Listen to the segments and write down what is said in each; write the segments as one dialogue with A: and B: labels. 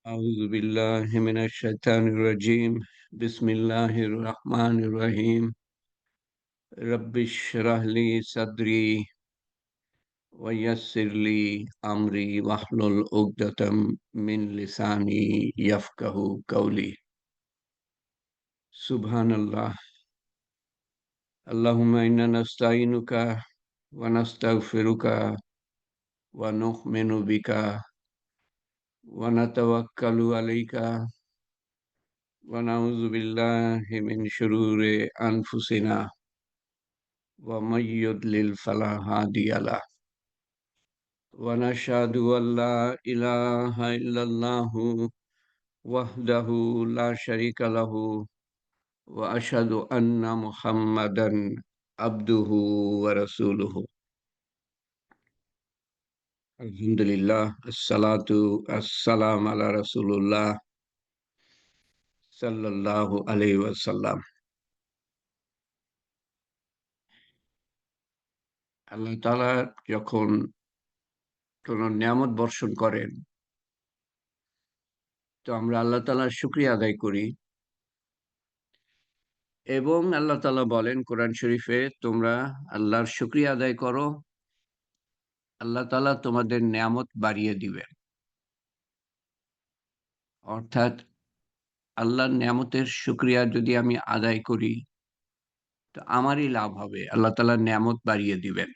A: أعوذ بالله من الشيطان الرجيم. بسم الله الرحمن الرحيم. رب اشرح لي صدري ويسر لي أمري واحلل عقدة من لساني يفقه قولي. سبحان الله. اللهم إنا نستعينك ونستغفرك ونؤمن بك ونتوكل عليك ونعوذ بالله من شرور أنفسنا ومن يضلل فلا هادي له ونشهد أن لا إله إلا الله وحده لا شريك له وأشهد أن محمدا عبده ورسوله. الحمد لله الصلاة والسلام على رسول الله صلى الله عليه وسلم. আল্লাহ তাআলা যখন কোন নিয়ামত বর্ষণ করেন, তো আমরা আল্লাহ তাআলার শুকরিয়া আদায় করি। এবং আল্লাহ তাআলা বলেন কোরআন শরীফে, তোমরা আল্লাহর শুকরিয়া আদায় করো, আল্লাহ তাআলা তোমাদের নেয়ামত বাড়িয়ে দিবেন। অর্থাৎ আল্লাহর নেয়ামতের শুকরিয়া যদি আমি আদায় করি, তো আমারই লাভ হবে, আল্লাহ তাআলা নেয়ামত বাড়িয়ে দিবেন।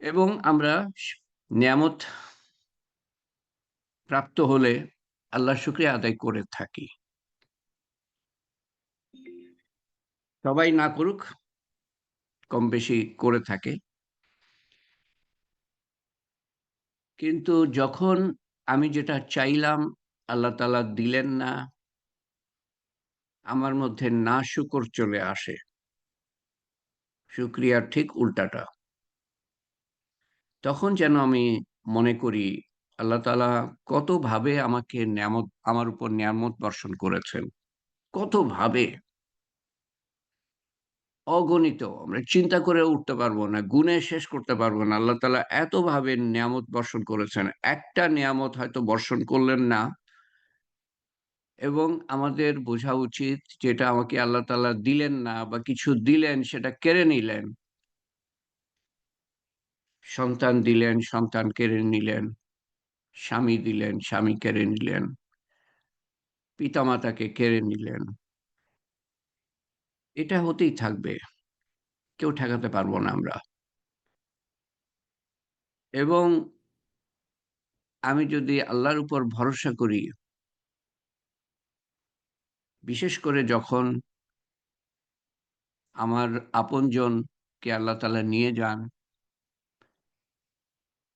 A: এবং আমরা নেয়ামত প্রাপ্ত হলে আল্লাহর শুকরিয়া আদায় করে থাকি। সবাই না করুক, কম বেশি করে থাকে। কিন্তু যখন আমি যেটা চাইলাম আল্লাহ তাআলা দিলেন না, আমার মধ্যে নাশুকর চলে আসে। শুকরিয়ার ঠিক উল্টাটা। তখন যেন আমি মনে করি আল্লাহ তাআলা কতভাবে আমাকে আমার উপর নেয়ামত বর্ষণ করেছেন। কতভাবে! অগণিত। আমরা চিন্তা করেও উঠতে পারবো না, গুণে শেষ করতে পারবো না। আল্লাহ তাআলা এতভাবে নেয়ামত বর্ষণ করেছেন। একটা নেয়ামত হয়তো বর্ষণ করলেন না, এবং আমাদের বোঝা উচিত যেটা আমাকে আল্লাহ তাআলা দিলেন না বা কিছু দিলেন সেটা কেড়ে নিলেন। সন্তান দিলেন, সন্তান কেড়ে নিলেন। স্বামী দিলেন, স্বামী কেড়ে নিলেন। পিতামাতাকে কেড়ে নিলেন। এটা হতেই থাকবে। কেউ ঠেকাতে পারবো না আমরা। এবং আমি যদি আল্লাহর উপর ভরসা করি, বিশেষ করে যখন আমার আপনজনকে আল্লাহ তাআলা নিয়ে যান,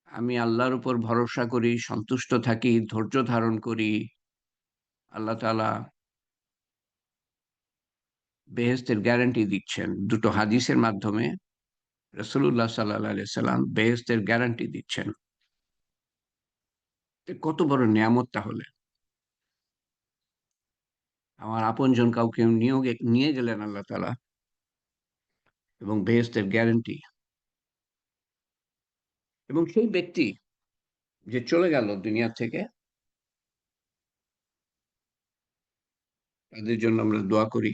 A: আমি আল্লাহর উপর ভরসা করি, সন্তুষ্ট থাকি, ধৈর্য ধারণ করি। আল্লাহ তাআলা বেহেশতের গ্যারান্টি দিচ্ছেন। দুটো হাদিসের মাধ্যমে রাসূলুল্লাহ সাল্লাল্লাহু আলাইহি সাল্লাম বেহেশতের গ্যারান্টি দিচ্ছেন। কত বড় নেয়ামত তাহলে! আমার আপনজন কাউকে নিয়ে গেলেন আল্লাহ তাআলা, এবং বেহেশতের গ্যারান্টি। এবং সেই ব্যক্তি যে চলে গেল দুনিয়া থেকে, তাদের জন্য আমরা দোয়া করি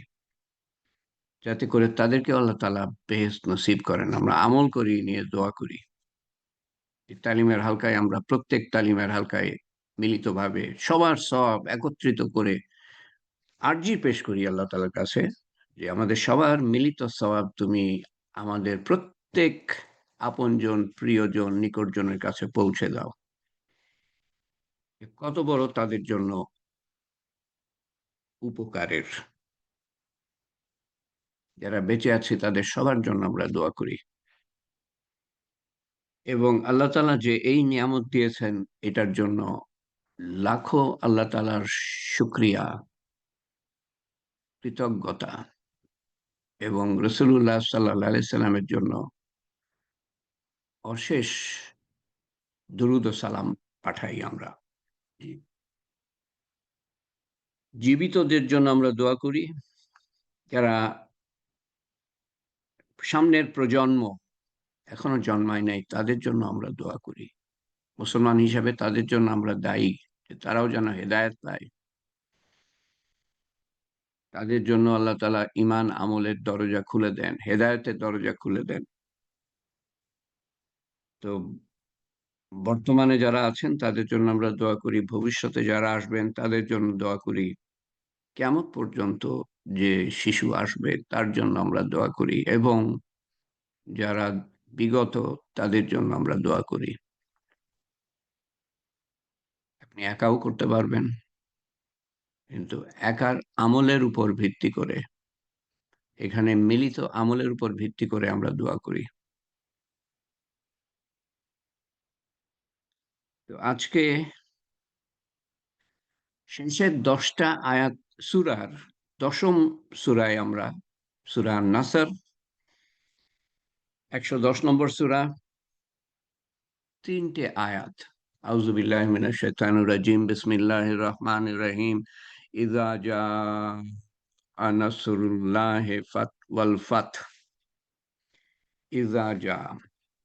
A: যাতে করে তাদেরকেও আল্লাহ তাআলা বেহেশত নসিব করেন। আমরা আমল করি, নিয়ে দোয়া করি। এই তালিমের হালকায় আমরা প্রত্যেক তালিমের হালকায় মিলিতভাবে সবার সওয়াব একত্রিত করে আরজি পেশ করি আল্লাহ তাআলার কাছে যে আমাদের সবার মিলিত সওয়াব তুমি আমাদের প্রত্যেক আপনজন, প্রিয়জন, নিকটজনের কাছে পৌঁছে দাও। কত বড় তাদের জন্য উপকারের! যারা বেঁচে আছে তাদের সবার জন্য আমরা দোয়া করি। এবং আল্লাহ তাআলা যে এই নিয়ামত দিয়েছেন, এটার জন্য লাখো আল্লাহ তাআলার শুকরিয়া, কৃতজ্ঞতা, এবং রাসূলুল্লাহ সাল্লাল্লাহু আলাইহি সাল্লামের জন্য অশেষ দুরূদ ও সালাম পাঠাই আমরা। জি। জীবিতদের জন্য আমরা দোয়া করি, যারা সামনের প্রজন্ম এখনো জন্মায় নাই, তাদের জন্য আমরা দোয়া করি। মুসলমান হিসাবে তাদের জন্য আমরা দায়ী, যে তারাও যেন হেদায়েত পায়। তাদের জন্য আল্লাহ তাআলা ঈমান আমলের দরজা খুলে দেন, হেদায়েতের দরজা খুলে দেন। তো বর্তমানে যারা আছেন তাদের জন্য আমরা দোয়া করি, ভবিষ্যতে যারা আসবেন তাদের জন্য দোয়া করি, কিয়ামত পর্যন্ত যে শিশু আসবে তার জন্য আমরা দোয়া করি, এবং যারা বিগত তাদের জন্য আমরা দোয়া করি। আপনি একাও করতে পারবেন, কিন্তু একার আমলের উপর ভিত্তি করে, এখানে মিলিত আমলের উপর ভিত্তি করে আমরা দোয়া করি। তো আজকে শেষের 10টা আয়াত সূরার 10ম সূরায় আমরা, সূরা নাসর, 110 নম্বর সূরা, 3টে আয়াত। আউযু বিল্লাহি মিনাশ শাইতানির রাজিম, বিসমিল্লাহির রহমানির রহিম। ইযা জাআ নাসরুল্লাহি ওয়াল ফাত। ইযা জাআ,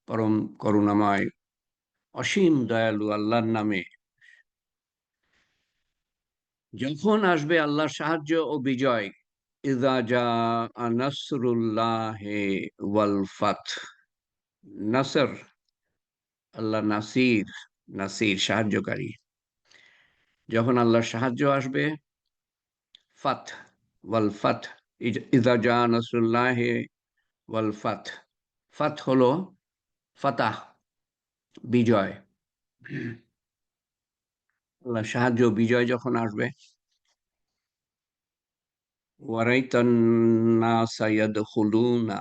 A: পরম করুণাময় অসীম দয়ালু আল্লাহর নামে, যখন আসবে আল্লাহর সাহায্য ও বিজয়। ইযা জাআ নাসরুল্লাহি ওয়াল ফাত। নাসর, আল্লাহ নাসির, নাসির সাহায্যকারী। যখন আল্লাহর সাহায্য আসবে, ফাত, ওয়াল ফাত, ইযা জাআ নাসরুল্লাহি ওয়াল ফাত। ফাত হলো ফাতাহ, বিজয়। আল্লাহ সাহায্য বিজয় যখন আসবে, ওয়ারাইতান নাসা ইয়াদখুলুনা,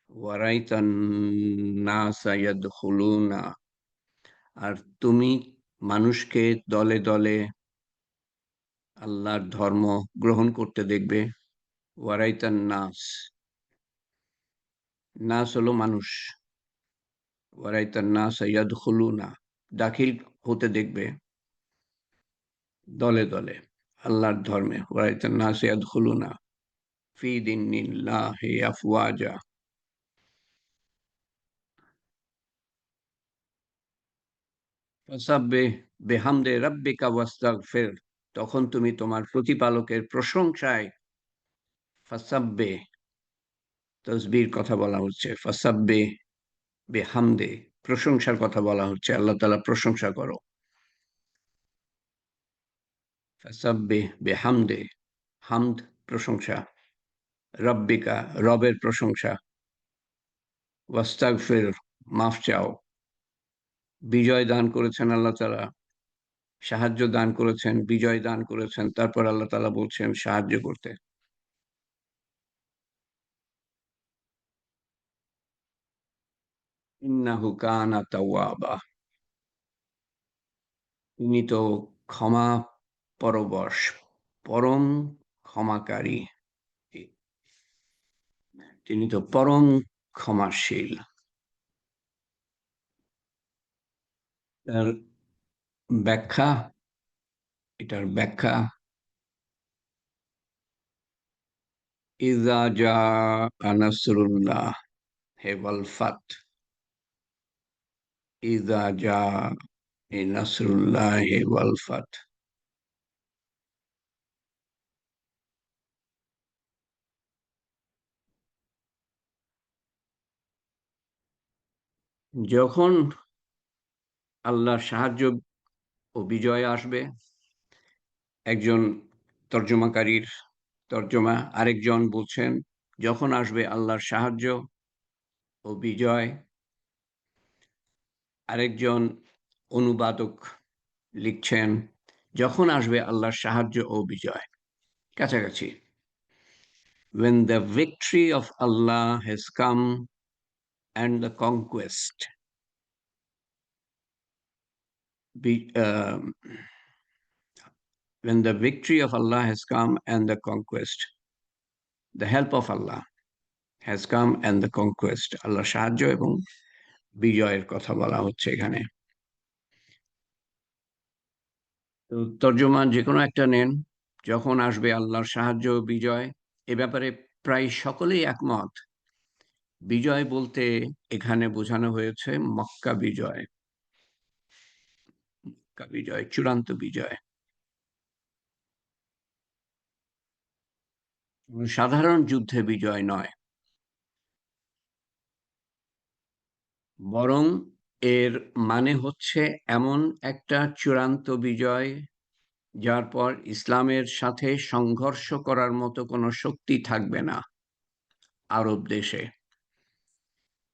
A: ওয়ারাইতান নাসা ইয়াদখুলুনা, আর তুমি মানুষকে দলে দলে আল্লাহর ধর্ম গ্রহণ করতে দেখবে। ওয়ারাইতান নাস, নাস হলো মানুষ। ওয়ারাইতান নাস ইয়াদখুলুনা, দাখিল হতে দেখবে দলে দলে আল্লাহর ধর্মে। ওয়ারাইতান নাস ইয়াদখুলুনা ফি দীনিল্লাহি আফওয়াজা। ফাসাব্বিহ বিহামদি রাব্বিকা ওয়াস্তাগফির, তখন তুমি তোমার প্রতিপালকের প্রশংসায়, ফাসাব্বিহ, তসবির কথা বলা হচ্ছে, ফাসাব্বিহ বিহামদে, প্রশংসার কথা বলা হচ্ছে, আল্লাহ তাআলা প্রশংসা করো। ফাসাব্বিহ বিহামদে, হামদ প্রশংসা, রব্বিকা রবের প্রশংসা, ওয়াস্তাগফির মাফ চাও। বিজয় দান করেছেন আল্লাহ তাআলা, সাহায্য দান করেছেন, বিজয় দান করেছেন, তারপর আল্লাহ তাআলা বলছেন সাহায্য করতে। ইন্নাহু কানা তাওয়াবা, তিনি তো ক্ষমা পরবশ, পরম ক্ষমাকারী, তিনি তো পরম ক্ষমাশীল। তার ব্যাখ্যা, এটার ব্যাখ্যা, ইযা জাআ নাসরুল্লাহ ওয়াল ফাত, ইযা জাআ নাসরুল্লাহ ওয়াল ফাত। যখন আল্লাহর সাহায্য ও বিজয় আসবে, একজন তর্জমাকারীর তর্জমা, আরেকজন বলছেন যখন আসবে আল্লাহর সাহায্য ও বিজয়, আরেকজন অনুবাদক লিখছেন যখন আসবে আল্লাহর সাহায্য ও বিজয়, কাছাকাছি। When the victory of Allah has come and the conquest, be, when the victory of Allah has come and the conquest, the help of Allah has come and the conquest, আল্লাহ সাহায্য এবং বিজয়ের কথা বলা হচ্ছে এখানে। তো তর্জমা যে কোনো একটা নেন, যখন আসবে আল্লাহর সাহায্য ও বিজয়, এ ব্যাপারে প্রায় সকলেই একমত বিজয় বলতে এখানে বোঝানো হয়েছে মক্কা বিজয়। মক্কা বিজয় চূড়ান্ত বিজয়। সাধারণ যুদ্ধে বিজয় নয়, বরং এর মানে হচ্ছে এমন একটা চূড়ান্ত বিজয় যার পর ইসলামের সাথে সংঘর্ষ করার মতো কোনো শক্তি থাকবে না আরব দেশে।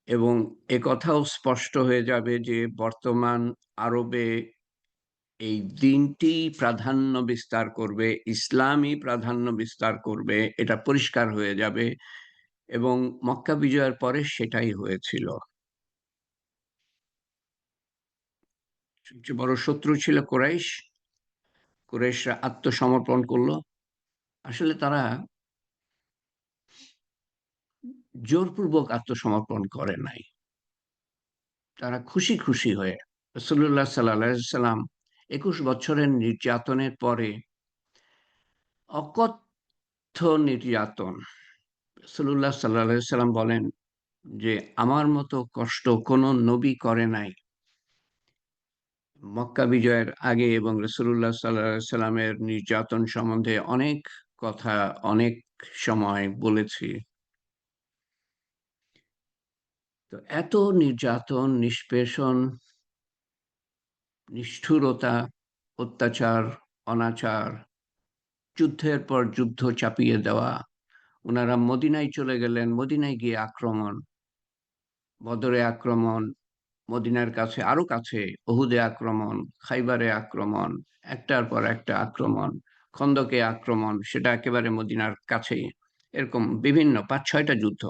A: এবং একথাও স্পষ্ট হয়ে যাবে যে বর্তমান আরবে এই দিনটি প্রাধান্য বিস্তার করবে, ইসলামই প্রাধান্য বিস্তার করবে, এটা পরিষ্কার হয়ে যাবে। এবং মক্কা বিজয়ের পরে সেটাই হয়েছিল। সবচেয়ে বড় শত্রু ছিল কুরাইশ। কুরাইশরা আত্মসমর্পণ করলো। আসলে তারা জোরপূর্বক আত্মসমর্পণ করে নাই, তারা খুশি খুশি হয়ে। রাসূলুল্লাহ সাল্লাল্লাহু আলাইহি সাল্লাম ২১ বছরের নির্যাতনের পরে, অকথ্য নির্যাতন, রাসূলুল্লাহ সাল্লাল্লাহু আলাইহি সাল্লাম বলেন যে আমার মতো কষ্ট কোনো নবী করে নাই। মক্কা বিজয়ের আগে এবং রাসূলুল্লাহ সাল্লাল্লাহু আলাইহি সাল্লামের নির্যাতন সম্বন্ধে অনেক কথা অনেক সময় বলেছি। তো এত নির্যাতন, নিষ্পেষণ, নিষ্ঠুরতা, অত্যাচার, অনাচার, যুদ্ধের পর যুদ্ধ চাপিয়ে দেওয়া। উনারা মদিনায় চলে গেলেন, মদিনায় গিয়ে আক্রমণ, বদরে আক্রমণ, মদিনার কাছে আরো কাছে উহুদে আক্রমণ, খাইবারে আক্রমণ, একটার পর একটা আক্রমণ, খন্দকে আক্রমণ, সেটা একেবারে মদিনার কাছেই। এরকম বিভিন্ন ৫-৬টা যুদ্ধ।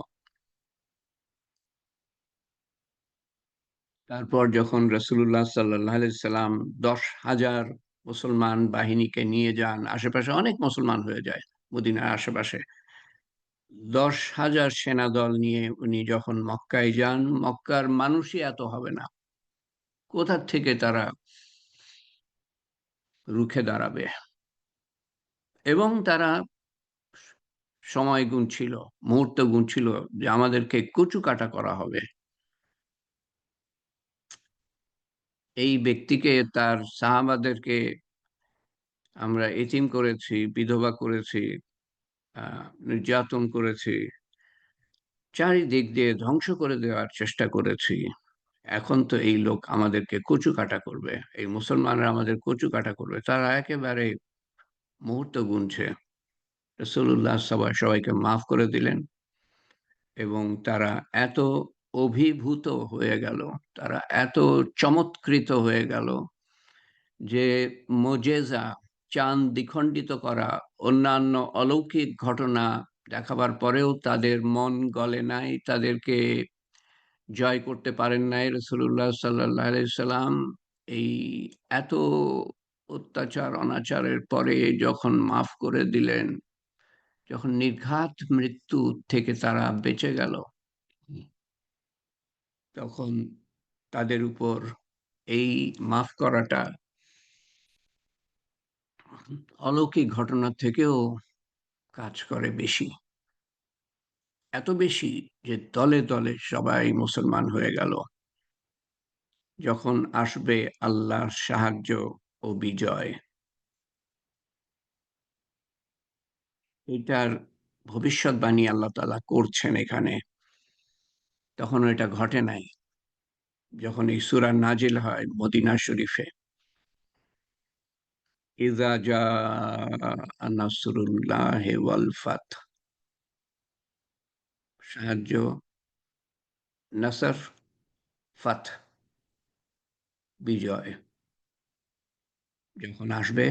A: তারপর যখন রাসূলুল্লাহ সাল্লাল্লাহু আলাইহি সাল্লাম ১০,০০০ মুসলমান বাহিনীকে নিয়ে যান, আশেপাশে অনেক মুসলমান হয়ে যায় মদিনার আশেপাশে। ১০,০০০ সেনাদল নিয়ে উনি যখন মক্কায় যান, মক্কার মানুষই এত হবে না। কোথা থেকে তারা রুখে দাঁড়াবে? এবং তারা সময় গুনছিল, মুহূর্ত গুনছিল যে আমাদেরকে কচুকাটা করা হবে। এই ব্যক্তিকে, তার সাহাবাদেরকে আমরা এতিম করেছি, বিধবা করেছি, নির্যাতন করেছি, চারিদিক দিয়ে ধ্বংস করে দেওয়ার চেষ্টা করেছি। এখন তো এই লোক আমাদেরকে কচুকাটা করবে, এই মুসলমানরা আমাদের কচুকাটা করবে। তারা একেবারে মুহূর্ত গুনছে। রাসূলুল্লাহ সবাইকে মাফ করে দিলেন এবং তারা এত অভিভূত হয়ে গেল, তারা এত চমৎকৃত হয়ে গেল যে মুজিজা, চাঁদ দ্বিখণ্ডিত করা, অন্যান্য অলৌকিক ঘটনা দেখাবার পরেও তাদের মন গলে নাই, তাদেরকে জয় করতে পারেন নাই রাসূলুল্লাহ সাল্লাল্লাহু আলাইহি সাল্লাম। এই এত অত্যাচার অনাচারের পরে যখন মাফ করে দিলেন, যখন নির্ঘাত মৃত্যু থেকে তারা বেঁচে গেল, তখন তাদের উপর এই মাফ করাটা অলৌকিক ঘটনার থেকেও কাজ করে বেশি। এত বেশি যে দলে দলে সবাই মুসলমান হয়ে গেল। যখন আসবে আল্লাহর সাহায্য ও বিজয়, এটার ভবিষ্যৎবাণী আল্লাহ তাআলা করছেন এখানে। তখনও এটা ঘটে নাই। যখন এই সূরা নাজিল হয় মদিনা শরীফে, ইযা জাআ নাসরুল্লাহি ওয়াল ফাত, সাহায্য, নাসর, ফাত, বিজয় যখন আসবে।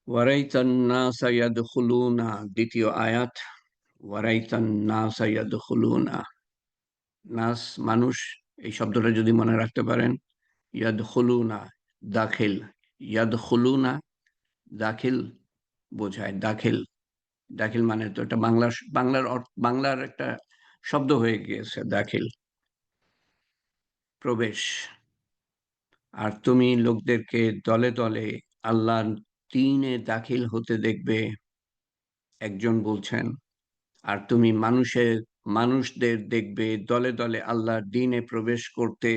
A: ওয়ারাইতান নাসা ইয়াদখুলুনা, দ্বিতীয় আয়াত, ওয়ারাইতান নাসা ইয়াদখুলুনা, নাস মানুষ, এই শব্দটা যদি মনে রাখতে পারেন। ইয়াদখুলুনা দাখিল, ইয়াদখুলুনা দাখিল বোঝায়, দাখিল। দাখিল মানে তো এটা বাংলার একটা শব্দ হয়ে গিয়েছে দাখিল, প্রবেশ। আর তুমি লোকদেরকে দলে দলে আল্লাহর দ্বীনে দাখিল হতে দেখবে। একজন বলছেন আর তুমি মানুষদের দেখবে দলে দলে আল্লাহর দ্বীনে প্রবেশ করতে।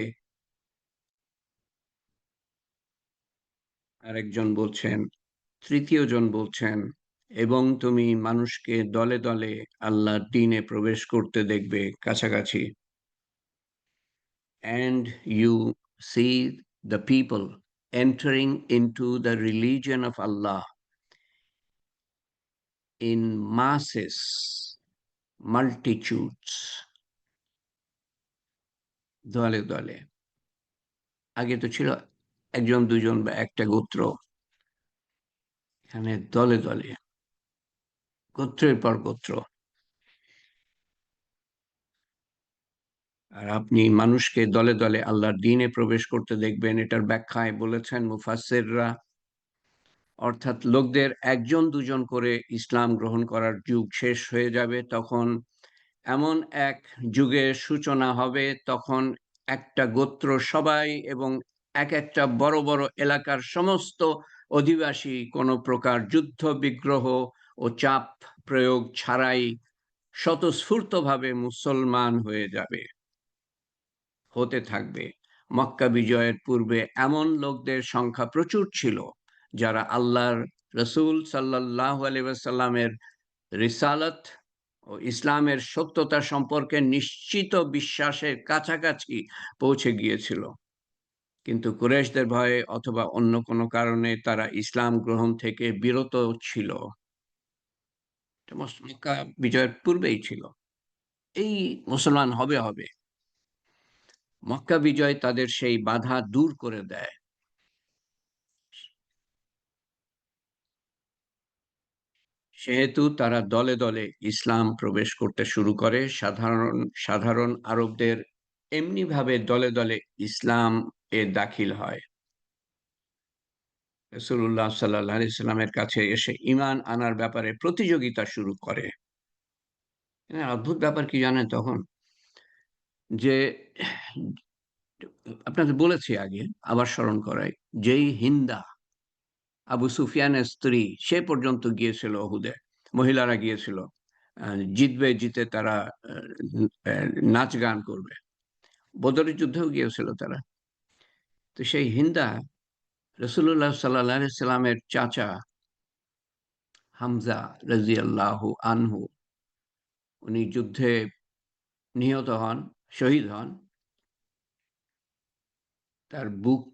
A: আরেকজন বলছেন, তৃতীয় জন বলছেন, এবং তুমি মানুষকে দলে দলে আল্লাহর দ্বীনে প্রবেশ করতে দেখবে কাছাকাছি। And you see the people entering into the religion of Allah in masses, multitudes, দলে দলে। আগে তো ছিল একজন দুজন বা একটা গোত্র, এখানে দলে দলে, গোত্রের পর গোত্র। আর আপনি মানুষকে দলে দলে আল্লাহর দ্বীনে প্রবেশ করতে দেখবেন, এটার ব্যাখ্যায় বলেছেন মুফাসসিররা, অর্থাৎ লোকদের একজন দুজন করে ইসলাম গ্রহণ করার যুগ শেষ হয়ে যাবে, তখন এমন এক যুগের সূচনা হবে, তখন একটা গোত্র সবাই এবং এক একটা বড় বড় এলাকার সমস্ত অধিবাসী কোনো প্রকার যুদ্ধ বিগ্রহ ও চাপ প্রয়োগ ছাড়াই স্বতঃস্ফূর্তভাবে মুসলমান হয়ে যাবে, হতে থাকবে। মক্কা বিজয়ের পূর্বে এমন লোকদের সংখ্যা প্রচুর ছিল যারা আল্লাহর রসূল সাল্লাল্লাহু আলাইহি ওয়াসাল্লামের রিসালাত ও ইসলামের সত্যতা সম্পর্কে নিশ্চিত বিশ্বাসের কাছাকাছি পৌঁছে গিয়েছিল, কিন্তু কুরাইশদের ভয়ে অথবা অন্য কোনো কারণে তারা ইসলাম গ্রহণ থেকে বিরত ছিল। মক্কা বিজয়ের পূর্বেই ছিল এই মুসলমান হবে হবে। মক্কা বিজয় তাদের সেই বাধা দূর করে দেয়। সেহেতু তারা দলে দলে ইসলাম প্রবেশ করতে শুরু করে। সাধারণ সাধারণ আরবদের এমনি ভাবে দলে দলে ইসলাম এ দাখিল হয়। রাসূলুল্লাহ সাল্লাল্লাহু আলাইহি সাল্লামের কাছে এসে ঈমান আনার ব্যাপারে প্রতিযোগিতা শুরু করে। অদ্ভুত ব্যাপার কি জানেন তখন? যে আপনাকে বলেছি আগে, আবার স্মরণ করাই, যেই হিন্দা আবু সুফিয়ানের স্ত্রী, সে পর্যন্ত গিয়েছিল অহুদে, মহিলারা গিয়েছিল। জিতবে, জিতে তারা নাচ গান করবে। বদরের যুদ্ধেও গিয়েছিল তারা। তো সেই হিন্দা রাসূলুল্লাহ সাল্লাল্লাহু আলাইহি সাল্লামের চাচা হামজা রাদিয়াল্লাহু আনহু, উনি যুদ্ধে নিহত হন, শহীদ হন। তার বুক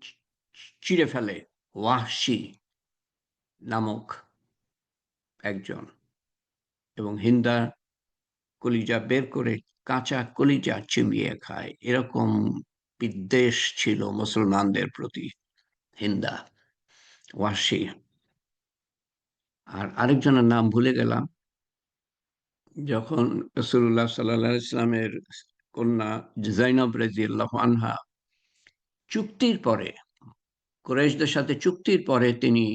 A: চিরে ফেলে ওয়াহশী নামক একজন, এবং হিন্দা কলিজা বের করে কাঁচা কলিজা চিবিয়ে খায়। এরকম বিদ্বেষ ছিল মুসলমানদের প্রতি হিন্দা, ওয়াহশী। আর আরেকজনের নাম ভুলে গেলাম। যখন রাসূলুল্লাহ সাল্লাল্লাহু আলাইহি ওয়াসাল্লামের কন্যা যায়েনব রাদিয়াল্লাহু আনহা চুক্তির পরে, কুরাইশদের সাথে চুক্তির পরে তিনি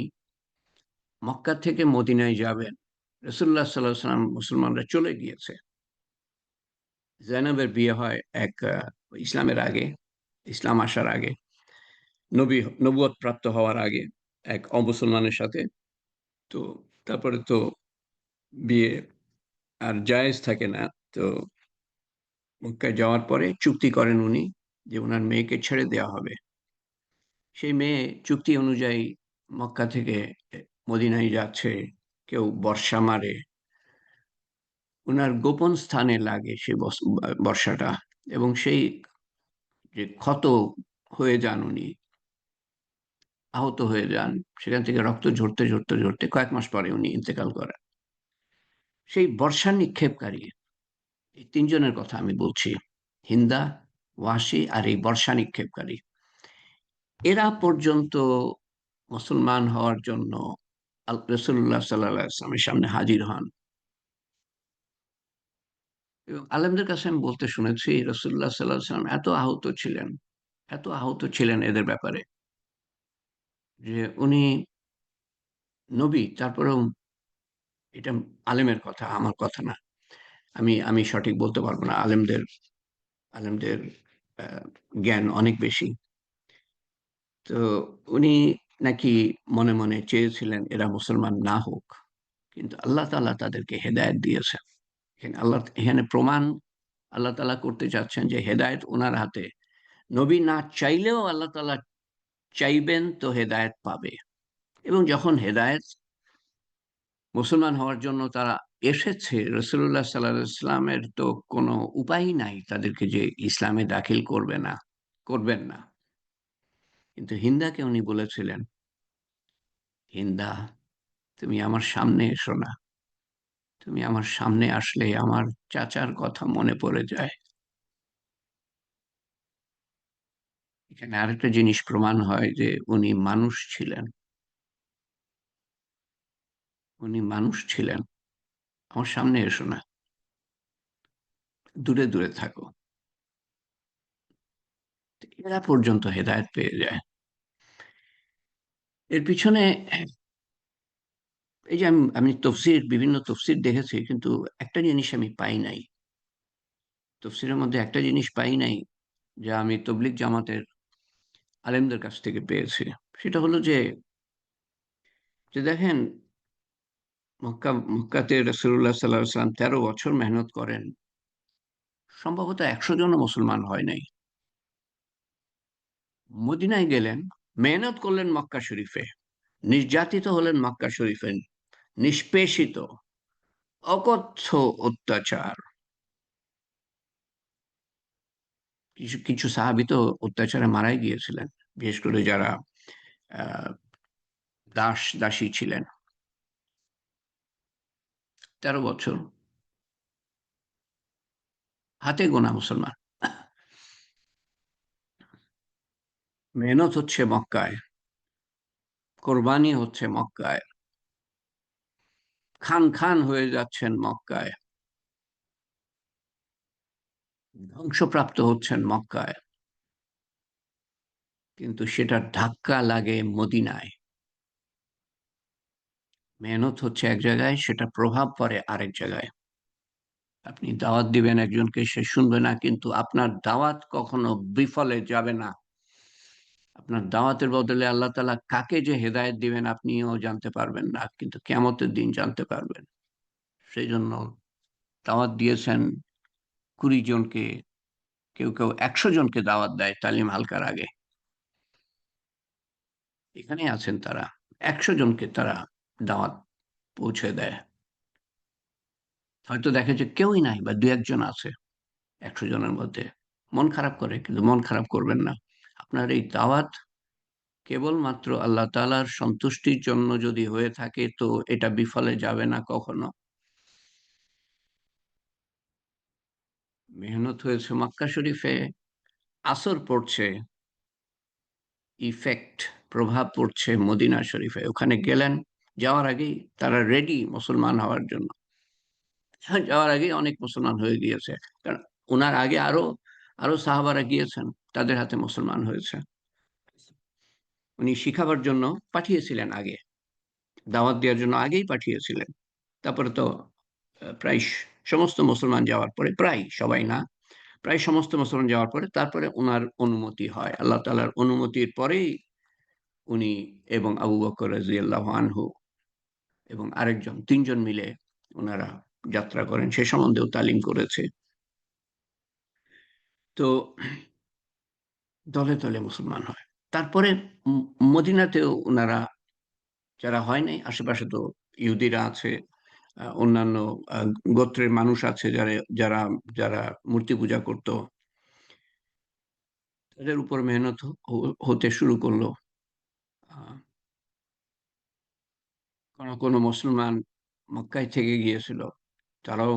A: মক্কা থেকে মদিনায় যাবেন, রাসূলুল্লাহ সাল্লাল্লাহু আলাইহি ওয়াসাল্লাম, মুসলমানরা চলে গিয়েছে। যায়েনবের বিয়ে হয় এক ইসলামের আগে, ইসলাম আসার আগে, নবুয়ত প্রাপ্ত হওয়ার আগে এক অমুসলমানের সাথে। তো তারপরে তো বিয়ে আর জায়েজ থাকে না। তো মক্কায় যাওয়ার পরে চুক্তি করেন উনি যে উনার মেয়েকে ছেড়ে দেওয়া হবে। সেই মেয়ে চুক্তি অনুযায়ী মক্কা থেকে মদিনায় যাচ্ছে, কেউ বর্ষা মারে, উনার গোপন স্থানে লাগে সেই বর্ষাটা, এবং সেই যে ক্ষত হয়ে যান উনি, আহত হয়ে যান, সেখান থেকে রক্ত ঝরতে ঝরতে ঝরতে কয়েক মাস পরে উনি ইন্তেকাল করেন। সেই বর্ষা নিক্ষেপকারী, এই তিনজনের কথা আমি বলছি, হিন্দা, ওয়াসি আর এই বর্ষা নিক্ষেপকারী, এরা পর্যন্ত মুসলমান হওয়ার জন্য রাসূলুল্লাহ সাল্লাল্লাহু আলাইহি ওয়াসাল্লামের সামনে হাজির হন। এবং আলেমদের কাছে আমি বলতে শুনেছি রাসূলুল্লাহ সাল্লাল্লাহু আলাইহি ওয়াসাল্লাম এত আহত ছিলেন, এত আহত ছিলেন এদের ব্যাপারে, যে উনি নবী, তারপরেও, এটা আলেমের কথা, আমার কথা না। আমি আমি সঠিক বলতে পারবো না। আলেমদের আলেমদের জ্ঞান অনেক বেশি। তো উনি নাকি মনে মনে চেয়েছিলেন এরা মুসলমান না হোক, কিন্তু আল্লাহ তাআলা তাদেরকে হেদায়েত দিয়েছেন। এখানে প্রমাণ আল্লাহ তাআলা করতে চাচ্ছেন যে হেদায়েত ওনার হাতে। নবী না চাইলেও আল্লাহ তাআলা চাইবেন তো হেদায়েত পাবে। এবং যখন হেদায়েত মুসলমান হওয়ার জন্য তারা এসেছে, রাসূলুল্লাহ সাল্লাল্লাহু আলাইহি ওয়াসাল্লামের তো কোনো উপায়ই নাই তাদেরকে যে ইসলামে দাখিল করবেন না। কিন্তু হিন্দাকে উনি বলেছিলেন, "হিন্দা, তুমি আমার সামনে এসো না। তুমি আমার সামনে আসলে আমার চাচার কথা মনে পড়ে যায়।" এখানে আরেকটা জিনিস প্রমাণ হয় যে উনি মানুষ ছিলেন। উনি মানুষ ছিলেন। "আমার সামনে এসো না। দূরে, দূরে থাকো।" এরা পর্যন্ত হেদায়েত পেয়ে যায়। এর পিছনে এই যে আমি বিভিন্ন তফসির দেখেছি, কিন্তু একটা জিনিস আমি পাই নাই। তফসিরের মধ্যে একটা জিনিস পাই নাই, যা আমি তবলিগ জামাতের আলেমদের কাছ থেকে পেয়েছি। সেটা হলো যে দেখেন, মক্কাতে রাসূলুল্লাহ সাল্লাল্লাহু আলাইহি ওয়াসাল্লাম ১৩ বছর মেহনত করেন। সম্ভবত ১০০ জনও মুসলমান হয় নাই। মদিনায় গেলেন, মেহনত করলেন মক্কা শরীফে। নির্যাতিত হলেন মক্কা শরীফে। নিষ্পেষিত, অকথ্য অত্যাচার। কিছু কিছু সাহাবী তো অত্যাচারে মারাই গিয়েছিলেন। বিশেষ করে যারা আ দাসী ছিলেন। ১৩ বছর হাতে গোনা মুসলমান। মেহনত হচ্ছে মক্কায়, কোরবানি হচ্ছে মক্কায়, খান খান হয়ে যাচ্ছেন মক্কায়, ধ্বংসপ্রাপ্ত হচ্ছেন মক্কায়। কিন্তু সেটার ধাক্কা লাগে মদিনায়। মেহনত হচ্ছে এক জায়গায়, সেটা প্রভাব পড়ে আরেক জায়গায়। আপনি দাওয়াত দিবেন একজনকে, সে শুনবে না, কিন্তু আপনার দাওয়াত কখনো বিফলে যাবে না। আপনার দাওয়াতের বদলে আল্লাহ তাআলা কাকে যে হেদায়েত দিবেন আপনিও জানতে পারবেন না। কিন্তু কিয়ামতের দিন জানতে পারবেন। সেজন্য দাওয়াত দিয়েছেন ২০ জনকে, কেউ ১০০ জনকে দাওয়াত দেয় তালিম হালকার আগে। এখানেই আছেন তারা। ১০০ জনকে তারা দাওয়াত পৌঁছে দেয়। হয়তো দেখে যে কেউই নাই বা ২-১ জন আছে ১০০ জনের মধ্যে। মন খারাপ করে, কিন্তু মন খারাপ করবেন না। আপনার এই দাওয়াত কেবলমাত্র আল্লাহ তাআলার সন্তুষ্টির জন্য যদি হয়ে থাকে, তো এটা বিফলে যাবে না কখনো। মেহনত হয়েছে মক্কা শরীফে, আসর পড়ছে, ইফেক্ট, প্রভাব পড়ছে মদিনা শরীফে। ওখানে গেলেন, যাওয়ার আগেই তারা রেডি মুসলমান হওয়ার জন্য। যাওয়ার আগেই অনেক মুসলমান হয়ে গিয়েছে। কারণ উনার আগে আরো সাহাবারা গিয়েছেন, তাদের হাতে মুসলমান হয়েছে। উনি শিখাবার জন্য পাঠিয়েছিলেন আগে, দাওয়াত দেওয়ার জন্য আগেই পাঠিয়েছিলেন। তারপরে তো প্রায় সমস্ত মুসলমান যাওয়ার পরে, প্রায় সবাই না, প্রায় সমস্ত মুসলমান যাওয়ার পরে তারপরে উনার অনুমতি হয়। আল্লাহ তাআলার অনুমতির পরেই উনি এবং আবু বকর রাদিয়াল্লাহু আনহু এবং আরেকজন, ৩ জন মিলে উনারা যাত্রা করেন। সে সম্বন্ধেও তালিম করেছে। তো দলে দলে মুসলমান হয়। তারপরে মদিনাতেও উনারা, যারা হয় নাই, আশেপাশে তো ইহুদিরা আছে, অন্যান্য আ গোত্রের মানুষ আছে যারা যারা মূর্তি পূজা করত। তাদের উপর মেহনত হতে শুরু করল। আ কোন মুসলমান মক্কায় থেকে গিয়েছিল। তারাও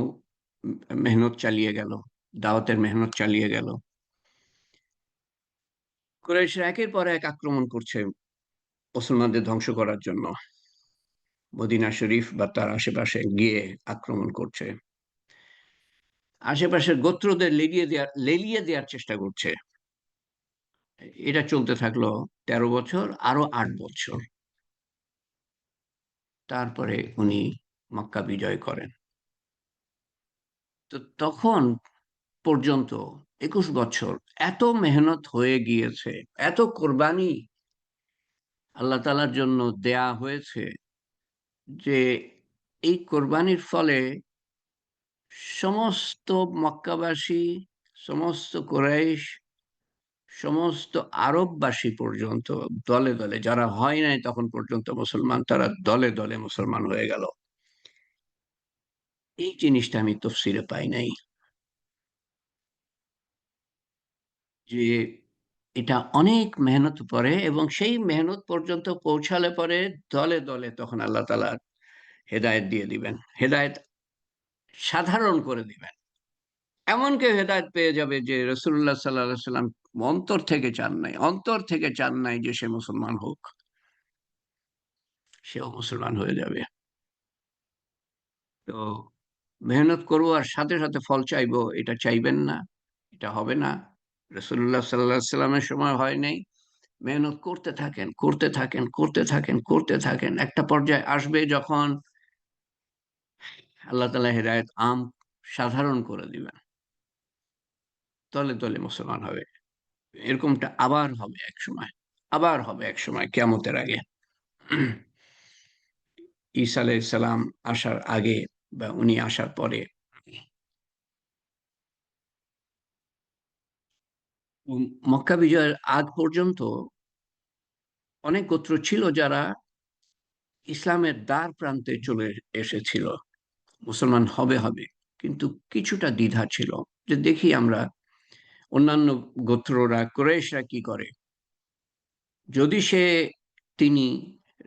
A: মেহনত চালিয়ে গেল। দাওয়াতের মেহনত চালিয়ে গেল। কুরাইশরা একের পর এক আক্রমণ করছে মুসলমানদের ধ্বংস করার জন্য। মদিনা শরীফ বা তার আশেপাশে গিয়ে আক্রমণ করছে। আশেপাশের গোত্রদের লেলিয়ে দেয়ার চেষ্টা করছে। এটা চলতে থাকলো ১৩ বছর, আরো ৮ বছর। তারপরে উনি মক্কা বিজয় করেন। তো তখন পর্যন্ত ২১ বছর এত মেহনত হয়ে গিয়েছে, এত কোরবানি আল্লাহ তাআলার জন্য দেয়া হয়েছে, যে এই কোরবানির ফলে সমস্ত মক্কাবাসী, সমস্ত কুরাইশ, সমস্ত আরববাসী পর্যন্ত দলে দলে, যারা হয় নাই তখন পর্যন্ত মুসলমান, তারা দলে দলে মুসলমান হয়ে গেল। এই জিনিসটা আমি তফসিরে পাই নাই, যে এটা অনেক মেহনত পরে, এবং সেই মেহনত পর্যন্ত পৌঁছালে পরে দলে দলে তখন আল্লাহ তাআলা হেদায়েত দিয়ে দিবেন, হেদায়েত সাধারণ করে দিবেন। এমন কেউ হেদায়েত পেয়ে যাবে যে রাসূলুল্লাহ সাল্লাল্লাহু আলাইহি সাল্লাম অন্তর থেকে চান নাই, অন্তর থেকে চান নাই যে সে মুসলমান হোক, সেও মুসলমান হয়ে যাবে। তো মেহনত করবো আর সাথে সাথে ফল চাইবো, এটা চাইবেন না, এটা হবে না। রাসূলুল্লাহ সাল্লাল্লাহু আলাইহি সাল্লামের সময় হয় নাই। মেহনত করতে থাকেন, করতে থাকেন, করতে থাকেন, করতে থাকেন, একটা পর্যায়ে আসবে যখন আল্লাহ তাআলা হেদায়েত সাধারণ করে দিবেন, তলে তলে মুসলমান হবে। এরকমটা আবার হবে এক সময়, আবার হবে এক সময় কিয়ামতের আগে। ঈসা আলাইহিস সালাম আসার আগে বা উনি আসার পরে। মক্কা বিজয়ের আগ পর্যন্ত অনেক গোত্র ছিল যারা ইসলামের দ্বার প্রান্তে চলে এসেছিল, মুসলমান হবে হবে, কিন্তু কিছুটা দ্বিধা ছিল, যে দেখি আমরা অন্যান্য গোত্ররা, কুরাইশরা কি করে। যদি তিনি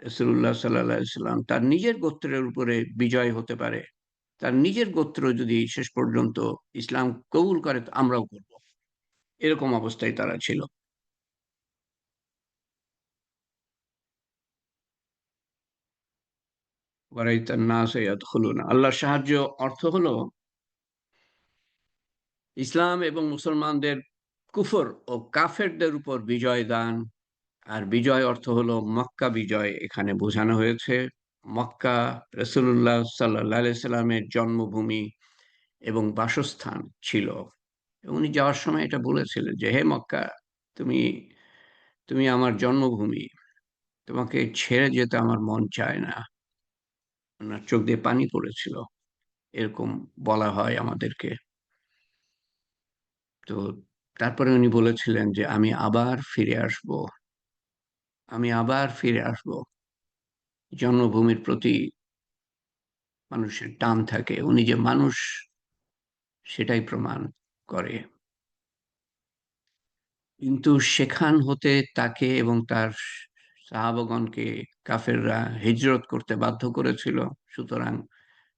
A: রাসূলুল্লাহ সাল্লাল্লাহু আলাইহি সাল্লাম তার নিজের গোত্রের উপরে বিজয় হতে পারে, তার নিজের গোত্র যদি শেষ পর্যন্ত ইসলাম কবুল করে, তো আমরাও করব, এরকম অবস্থায় তারা ছিল। ওয়ারাইতান নাস ইয়াদখুলুনা, আল্লাহর সাহায্য অর্থ হলো ইসলাম এবং মুসলমানদের কুফর ও কাফেরদের উপর বিজয় দান। আর বিজয় অর্থ হলো মক্কা বিজয়, এখানে বোঝানো হয়েছে। মক্কা রাসূলুল্লাহ সাল্লাল্লাহু আলাইহি সাল্লামের জন্মভূমি এবং বাসস্থান ছিল। উনি যাওয়ার সময় এটা বলেছিলেন যে, হে মক্কা, তুমি তুমি আমার জন্মভূমি, তোমাকে ছেড়ে যেতে আমার মন চায় না। ওনার চোখ দিয়ে পানি পড়েছিল, এরকম বলা হয় আমাদেরকে। তো তারপরে উনি বলেছিলেন যে আমি আবার ফিরে আসব, আমি আবার ফিরে আসব। জন্মভূমির প্রতি মানুষের টান থাকে, উনি যে মানুষ সেটাই প্রমাণ করে। কিন্তু সেখান হতে তাকে এবং তার সাহাবাগণকে কাফেররা হিজরত করতে বাধ্য করেছিল। সুতরাং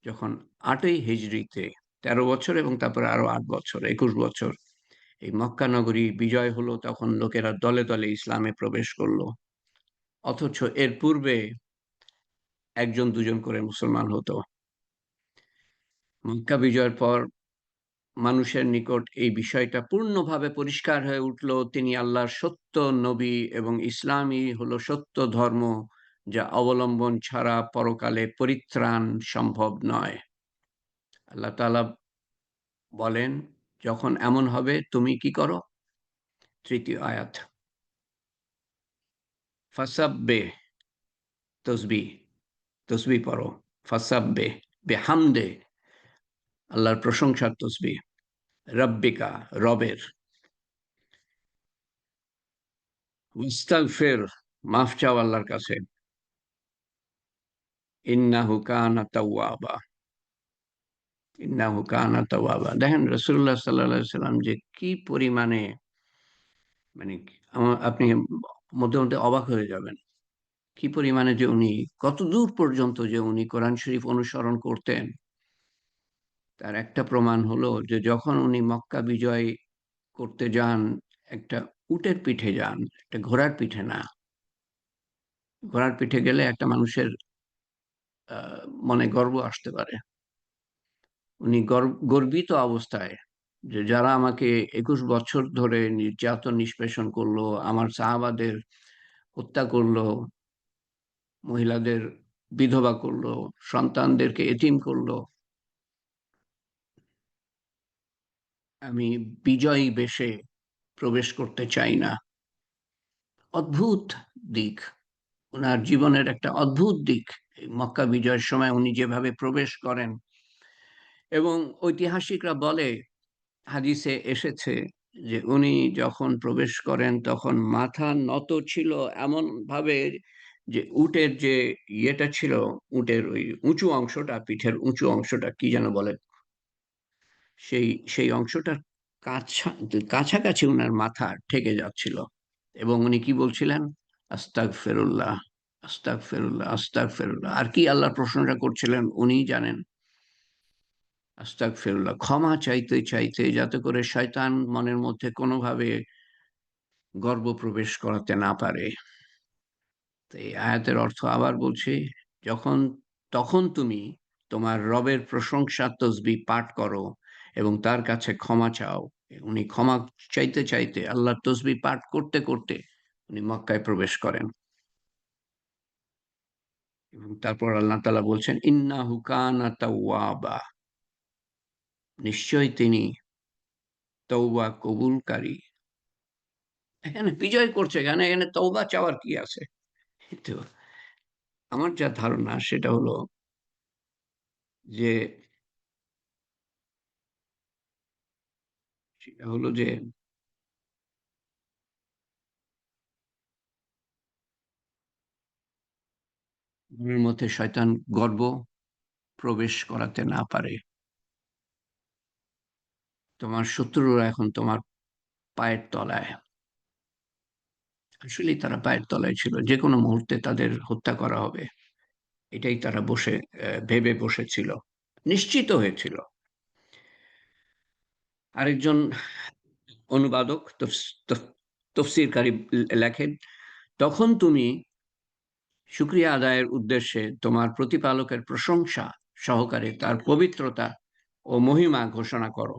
A: যখন ৮ই হিজরিতে ১৩ বছর এবং তারপরে আরো ৮ বছর, ২১ বছর এই মক্কা নগরী বিজয় হলো, তখন লোকেরা দলে দলে ইসলামে প্রবেশ করলো। অথচ এর পূর্বে একজন দুজন করে মুসলমান হতো। মক্কা বিজয়ের পর মানুষের নিকট এই বিষয়টা পূর্ণভাবে পরিষ্কার হয়ে উঠল, তিনি আল্লাহর সত্য নবী এবং ইসলামই হলো সত্য ধর্ম, যা অবলম্বন ছাড়া পরকালে পরিত্রাণ সম্ভব নয়। আল্লাহ তাআলা বলেন, যখন এমন হবে তুমি কি করো? তৃতীয় আয়াত, ফাসাব্বে, তসবিহ, তসবিহ পড়ো। ফাসাব্বে বেহামদে, আল্লাহর প্রশংসার তসবিহ, রব্বিকা, রবের, ওয়াস্তাগফির, মাফ চাও আল্লাহর কাছে, ইন্নাহু কানা তাওয়াবা, ইন্নাহু কানা তাওয়াবা। দেখেন রাসূলুল্লাহ সাল্লাল্লাহু আলাইহি সাল্লাম যে কি পরিমাণে, মানে আপনি মধ্যে মধ্যে অবাক হয়ে যাবেন, কি পরিমাণে যে উনি, কত দূর পর্যন্ত যে উনি কোরআন শরীফ অনুসরণ করতেন। তার একটা প্রমাণ হলো যে যখন উনি মক্কা বিজয় করতে যান, একটা উটের পিঠে যান, একটা ঘোড়ার পিঠে না। ঘোড়ার পিঠে গেলে একটা মানুষের মনে গর্ব আসতে পারে। উনি গর্বিত অবস্থায়, যে যারা আমাকে ২১ বছর ধরে নির্যাতন নিষ্পেষণ করলো, আমার সাহাবাদের হত্যা করলো, মহিলাদের বিধবা করলো, সন্তানদেরকে এতিম করলো, আমি বিজয়ী বেশে প্রবেশ করতে চাই না। অদ্ভুত দিক, ওনার জীবনের একটা অদ্ভুত দিক। এই মক্কা বিজয়ের সময় উনি যেভাবে প্রবেশ করেন, এবং ঐতিহাসিকরা বলে, হাদিসে এসেছে যে উনি যখন প্রবেশ করেন তখন মাথা নত ছিল এমন ভাবে যে উটের যে ইয়েটা ছিল, উটের ওই উঁচু অংশটা, পিঠের উঁচু অংশটা কি যেন বলে, সেই সেই অংশটার কাছা কাছাকাছি উনার মাথা ঠেকে যাচ্ছিল। এবং উনি কি বলছিলেন? আস্তাক ফেরুল্লাহ, আস্তাক ফেরুল্লাহ, আস্তাক ফেরুল্লাহ। আর কি আল্লাহর প্রশংসা করছিলেন উনিই জানেন। আস্তাক ফেরুল্লাহ, ক্ষমা চাইতে চাইতে, যাতে করে শয়তান মনের মধ্যে কোনোভাবে গর্ব প্রবেশ করাতে না পারে। তো এই আয়াতের অর্থ আবার বলছি, যখন তখন তুমি তোমার রবের প্রশংসা তসবিহ পাঠ করো এবং তার কাছে ক্ষমা চাও। উনি ক্ষমা চাইতে চাইতে, আল্লাহর তসবিহ পাঠ করতে করতে উনি মক্কায় প্রবেশ করেন। এবং তারপর আল্লাহ তাআলা বলছেন, ইন্নাহু কানা তাওয়াবা, নিশ্চয়ই তিনি তওবা কবুলকারী। এখানে বিজয় করছে, এখানে এখানে তওবা চাওয়ার কি আছে? তো আমার যা ধারণা যে সেটা হলো যে মনের মধ্যে শয়তান গর্ব প্রবেশ করাতে না পারে। তোমার শত্রুরা এখন তোমার পায়ের তলায়। আসলেই তারা পায়ের তলায় ছিল, যে কোনো মুহূর্তে তাদের হত্যা করা হবে, এটাই তারা ভেবে বসেছিল, নিশ্চিত হয়েছিল। আরেকজন অনুবাদক, তফসিরকারী লেখেন, তখন তুমি শুকরিয়া আদায়ের উদ্দেশ্যে তোমার প্রতিপালকের প্রশংসা সহকারে তার পবিত্রতা ও মহিমা ঘোষণা করো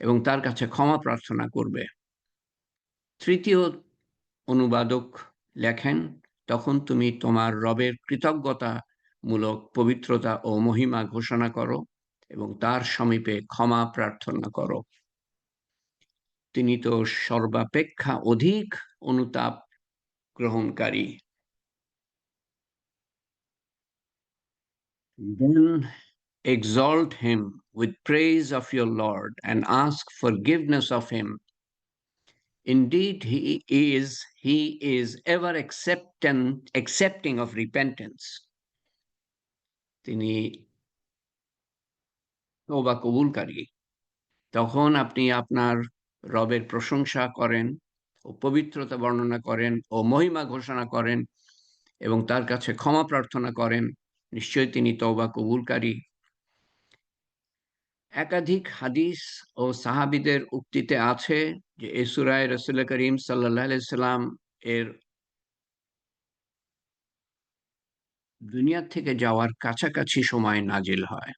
A: এবং তার কাছে ক্ষমা প্রার্থনা করবে। তৃতীয় অনুবাদক লেখেন, তখন তুমি তোমার রবের কৃতজ্ঞতামূলক পবিত্রতা ও মহিমা ঘোষণা করো এবং তার সমীপে ক্ষমা প্রার্থনা করো। তিনি তো সর্বাপেক্ষা অধিক অনুতাপ গ্রহণকারী। Then exalt him with praise of your Lord and ask forgiveness of him. Indeed, he is ever accepting of repentance. তিনি তওবা কবুলকারী। তখন আপনি আপনার রবের প্রশংসা করেন ও পবিত্রতা বর্ণনা করেন ও মহিমা ঘোষণা করেন এবং তার কাছে ক্ষমা প্রার্থনা করেন। নিশ্চয়ই তিনি তওবা কবুলকারী। একাধিক হাদিস ও সাহাবীদের উক্তিতে আছে যে এই সূরায় রাসূল করিম সাল্লাল্লাহু আলাইহি সাল্লাম এর দুনিয়া থেকে যাওয়ার কাছাকাছি সময় নাজিল হয়।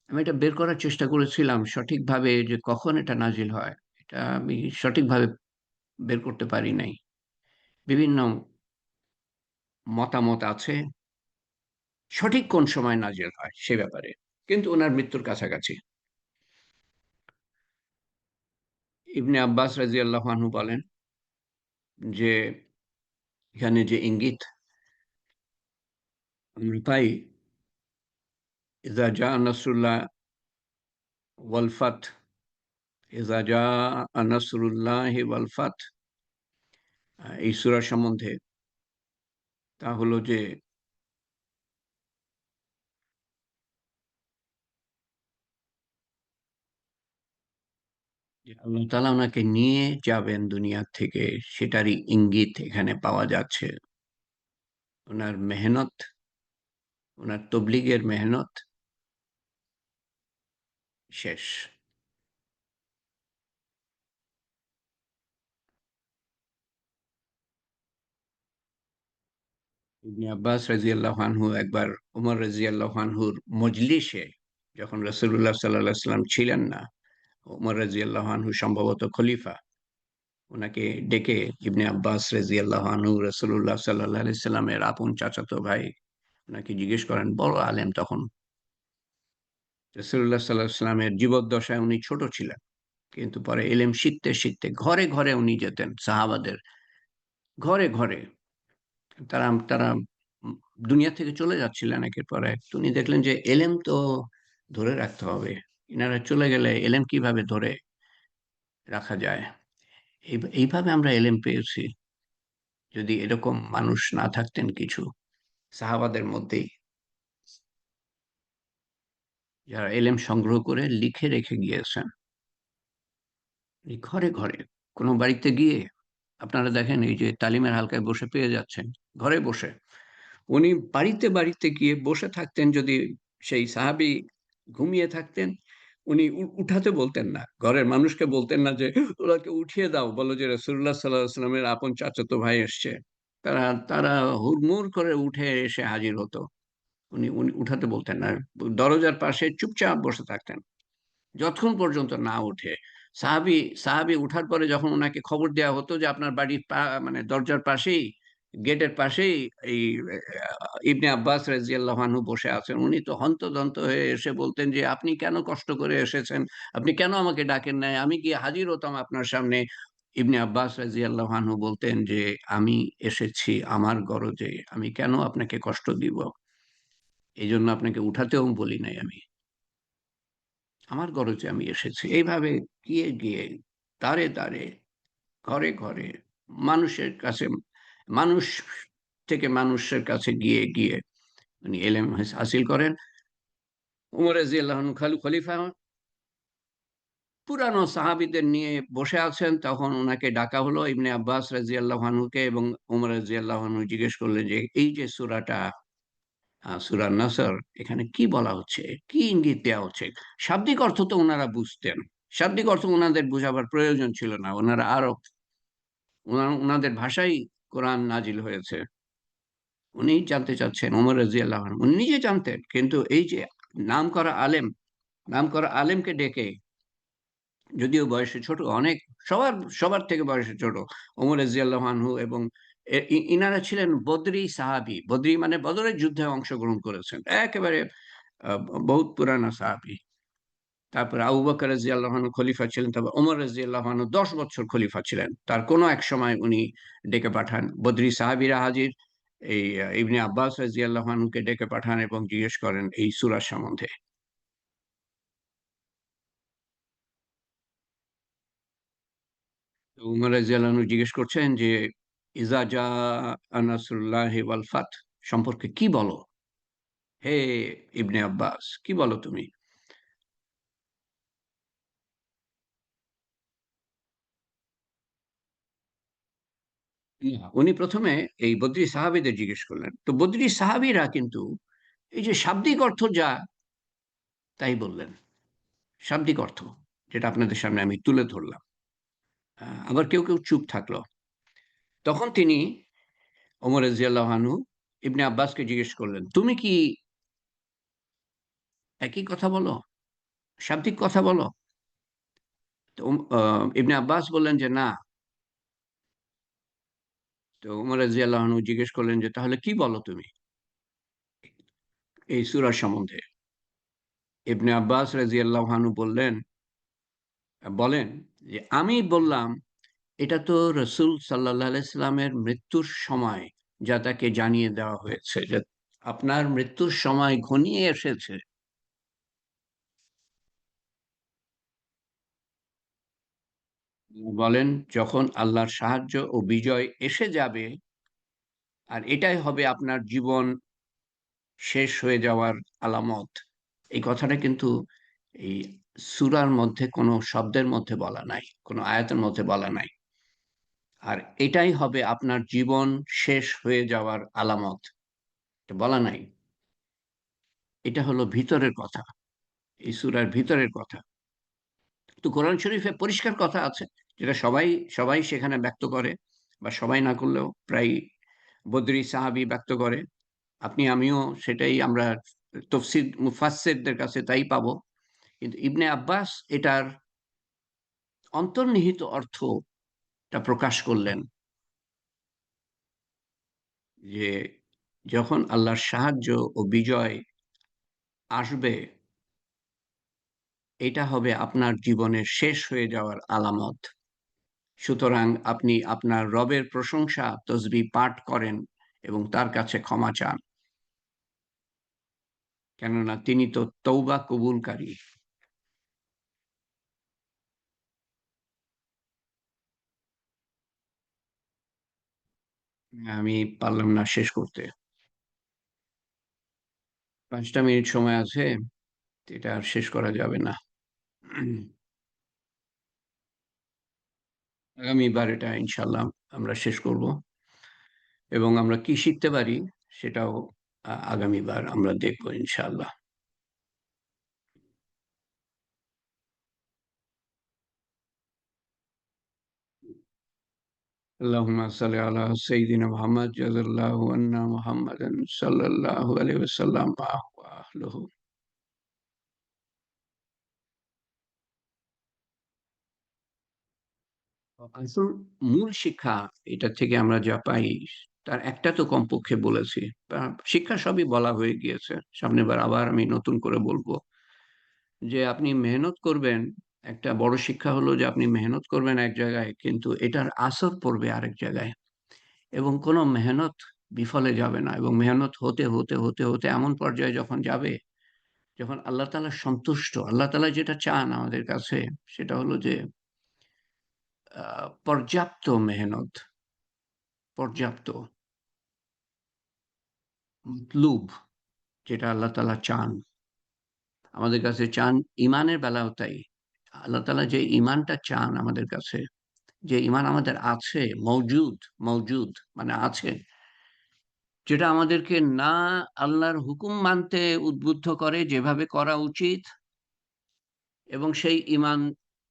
A: আমি এটা বের করার চেষ্টা করেছিলাম সঠিকভাবে, যে কখন এটা নাজিল হয়। এটা আমি সঠিকভাবে বের করতে পারি নাই। বিভিন্ন মতামত আছে সঠিক কোন সময় নাজিল হয় সে ব্যাপারে। কিন্তু উনার মৃত্যুর কাছাকাছি। ইবনে আব্বাস রাদিয়াল্লাহু আনহু বলেন যে এখানে যে ইঙ্গিত আমরা পাই, ইযা জাআ নাসরুল্লাহ ওয়াল ফাত, ইযা জাআ নাসরুল্লাহি ওয়াল ফাত, এই সূরা সম্বন্ধে, তা হলো যে আল্লাহ তাআলা উনাকে নিয়ে যাবেন দুনিয়া থেকে, সেটারই ইঙ্গিত এখানে পাওয়া যাচ্ছে। উনার মেহনত, উনার তবলিগের মেহনত শেষ। ইবনে আব্বাস রাদিয়াল্লাহু আনহু একবার ওমর রাদিয়াল্লাহু আনহুর মজলিসে, যখন রাসূলুল্লাহ সাল্লাল্লাহু আলাইহি ওয়াসাল্লাম ছিলেন না, ওমর রাদিয়াল্লাহু আনহু সম্ভবত খলিফা, উনাকে ডেকে, ইবনে আব্বাস রাদিয়াল্লাহু আনহু রাসূলুল্লাহ সাল্লাল্লাহু আলাইহি সাল্লামের আপন চাচাতো ভাই, উনাকে জিজ্ঞেস করেন, বড় আলেম তখন। রাসূলুল্লাহ সাল্লাল্লাহু আলাইহি সাল্লামের জীবদ্দশায় উনি ছোট ছিলেন। কিন্তু পরে এলেম শিখতে শিখতে ঘরে ঘরে উনি যেতেন, সাহাবাদের ঘরে ঘরে। তারা তারা দুনিয়া থেকে চলে যাচ্ছিলেন একের পর এক। তো উনি দেখলেন যে এলেম তো ধরে রাখতে হবে। ইনারা চলে গেলে এলেম কিভাবে ধরে রাখা যায়? এইভাবে আমরা এলেম পেয়েছি। যদি এরকম মানুষ না থাকতেন কিছু সাহাবাদের মধ্যেই, যারা এলেম সংগ্রহ করে লিখে রেখে গিয়েছেন এই ঘরে ঘরে, কোনো বাড়িতে গিয়ে আপনারা দেখেন এই যে তালিমের হালকায় বসে পেয়ে যাচ্ছেন ঘরে বসে। উনি বাড়িতে বাড়িতে গিয়ে বসে থাকতেন, যদি সেই সাহাবী ঘুমিয়ে থাকতেন উনি উঠাতে বলতেন না, ঘরের মানুষকে বলতেন না যে ওনাকে উঠিয়ে দাও, বলো যে রাসূলুল্লাহ সাল্লাল্লাহু আলাইহি ওয়াসাল্লামের আপন চাচাতো ভাই এসছে। তারা তারা হুড়মুড় করে উঠে এসে হাজির হতো। উনি উনি উঠাতে বলতেন না, দরজার পাশে চুপচাপ বসে থাকতেন যতক্ষণ পর্যন্ত না ওঠে। সাহাবী সাহাবী উঠার পরে যখন ওনাকে খবর দেওয়া হতো যে আপনার বাড়ির মানে দরজার পাশেই, গেটের পাশেই এই ইবনে আব্বাস রাদিয়াল্লাহু আনহু বসে আছেন, উনি তো হন্তদন্ত হয়ে এসে বলতেন যে আপনি কেন কষ্ট করে এসেছেন, আপনি কেন আমাকে ডাকেন নাই, আমি কি হাজির হতাম আপনার সামনে। ইবনে আব্বাস রাদিয়াল্লাহু আনহু বলতেন যে আমি এসেছি আমার গরজে, আমি কেন আপনাকে কষ্ট দিব, এই জন্য আপনাকে উঠাতেও বলি নাই, আমি আমার গরজে আমি এসেছি। এইভাবে গিয়ে গিয়ে দাঁড়ে দাঁড়ে ঘরে ঘরে মানুষের কাছে, মানুষ থেকে মানুষের কাছে গিয়ে গিয়ে উনি এলেম হাসিল করেন। উমর রাদিয়াল্লাহু আনহু খলিফা পুরানো সাহাবীদের নিয়ে বসে আছেন, তখন ওনাকে ডাকা হলো ইবনে আব্বাস রাদিয়াল্লাহু আনহুকে, এবং উমর রাদিয়াল্লাহু আনহু জিজ্ঞেস করলেন যে এই যে সূরাটা, সূরা নাসর, এখানে কি বলা হচ্ছে, কি ইঙ্গিত দেওয়া হচ্ছে? শাব্দিক অর্থ তো ওনারা বুঝতেন, শাব্দিক অর্থ ওনাদের বোঝাবার প্রয়োজন ছিল না, ওনারা আরব, ওনাদের ভাষাই কোরআন নাজিল হয়েছে। উনি জানতে চাচ্ছেন, ওমর রাদিয়াল্লাহু আনহু উনি নিজে জানতেন, কিন্তু এই যে নাম করা আলেম, নাম করা আলেমকে ডেকে, যদিও বয়সে ছোট অনেক, সবার সবার থেকে বয়সে ছোট ওমর রাদিয়াল্লাহু আনহু, এবং ইনারা ছিলেন বদরি সাহাবী, বদরি মানে বদরের যুদ্ধে অংশগ্রহণ করেছেন, একেবারে আহ, বহুত পুরানা সাহাবী। তারপরে আবু বকর রাদিয়াল্লাহু আনহু খলিফা ছিলেন, তারপর ওমর রাদিয়াল্লাহু আনহু 10 বছর খলিফা ছিলেন, তার কোনো এক সময় উনি ডেকে পাঠান বদরি সাহাবীরা হাজির, এই ইবনে আব্বাস রাদিয়াল্লাহু আনহুকে ডেকে পাঠান এবং জিজ্ঞেস করেন এই সূরা সম্বন্ধে। তো উমর রাদিয়াল্লাহু আনহু জিজ্ঞেস করছেন যে ইজা জা নাসরুল্লাহি ওয়াল ফাত সম্পর্কে কি বলো, হে ইবনে আব্বাস, কি বলো তুমি? উনি প্রথমে এই বদরি সাহাবীদের জিজ্ঞেস করলেন, তো বদরি সাহাবীরা কিন্তু এই যে শাব্দিক অর্থ যা তাই বললেন, শাব্দিক অর্থ যেটা আপনাদের সামনে আমি তুলে ধরলাম। আবার কেউ কেউ চুপ থাকলো। তখন তিনি ওমর রাদিয়াল্লাহু আনহু ইবনে আব্বাসকে জিজ্ঞেস করলেন, তুমি কি একই কথা বলো, শাব্দিক কথা বলো? তো ইবনে আব্বাস বললেন যে না। তো ওমর রাদিয়াল্লাহু আনহু জিজ্ঞেস করলেন যে তাহলে কি বলো তুমি এই সূরা সম্বন্ধে? ইবনে আব্বাস রাদিয়াল্লাহু আনহু বলেন যে আমি বললাম এটা তো রসূল সাল্লাল্লাহু আলাইহি সাল্লামের মৃত্যুর সময় যা তাকে জানিয়ে দেওয়া হয়েছে যে আপনার মৃত্যুর সময় ঘনিয়ে এসেছে। বলেন যখন আল্লাহর সাহায্য ও বিজয় এসে যাবে, আর এটাই হবে আপনার জীবন শেষ হয়ে যাওয়ার আলামত। এই কথাটা কিন্তু এই সূরার মধ্যে কোনো শব্দের মধ্যে বলা নাই, কোনো আয়াতের মধ্যে বলা নাই। আর এটাই হবে আপনার জীবন শেষ হয়ে যাওয়ার আলামত, এটা বলা নাই। এটা হলো ভিতরের কথা, এই সূরার ভিতরের কথা। তো কোরআন শরীফে পরিষ্কার কথা আছে, যেটা সবাই সবাই সেখানে ব্যক্ত করে, বা সবাই না করলেও প্রায় বদরি সাহাবী ব্যক্ত করে। আপনি আমিও সেটাই আমরা তফসির মুফাসসিরদের কাছে তাই পাবো। কিন্তু ইবনে আব্বাস এটার অন্তর্নিহিত অর্থটা প্রকাশ করলেন যে যখন আল্লাহর সাহায্য ও বিজয় আসবে, এটা হবে আপনার জীবনের শেষ হয়ে যাওয়ার আলামত। সুতরাং আপনি আপনার রবের প্রশংসা তসবিহ পাঠ করেন এবং তার কাছে ক্ষমা চান। কেননা তিনি তো তওবা কবুলকারী। আমি পারলাম না শেষ করতে। 5টা মিনিট সময় আছে, এটা আর শেষ করা যাবে না। আগামীবার এটা ইনশাল্লাহ আমরা শেষ করব, এবং আমরা কি শিখতে পারি সেটাও আগামীবার আমরা দেখব ইনশাল্লাহ। اللهم صل على سيدنا محمد جزا الله عنا محمدا صلى الله عليه وسلم معه وأهله। আসল মূল শিক্ষা এটা থেকে আমরা যা পাই, তার একটা তো কমপক্ষে বলেছি। শিক্ষা সবই বলা হয়ে গিয়েছে, সামনেবার আবার আমি নতুন করে বলবো যে আপনি মেহনত করবেন। একটা বড় শিক্ষা হলো যে আপনি মেহনত করবেন এক জায়গায়, কিন্তু এটার আসর পড়বে আরেক জায়গায়, এবং কোনো মেহনত বিফলে যাবে না, এবং মেহনত হতে হতে হতে হতে এমন পর্যায়ে যখন যাবে, যখন আল্লাহ তাআলা সন্তুষ্ট, আল্লাহ তাআলা যেটা চান আমাদের কাছে সেটা হলো যে পর্যাপ্ত মেহনত, পর্যাপ্ত মতলুব, যেটা আল্লাহ তাআলা চান আমাদের কাছে, চান ইমানের বেলাও তাই। আল্লাহ তাআলা যে ইমানটা চান আমাদের কাছে, যে ইমান আমাদের আছে, মওজুদ, মওজুদ মানে আছে, যেটা আমাদেরকে না আল্লাহর হুকুম মানতে উদ্বুদ্ধ করে যেভাবে করা উচিত, এবং সেই ঈমান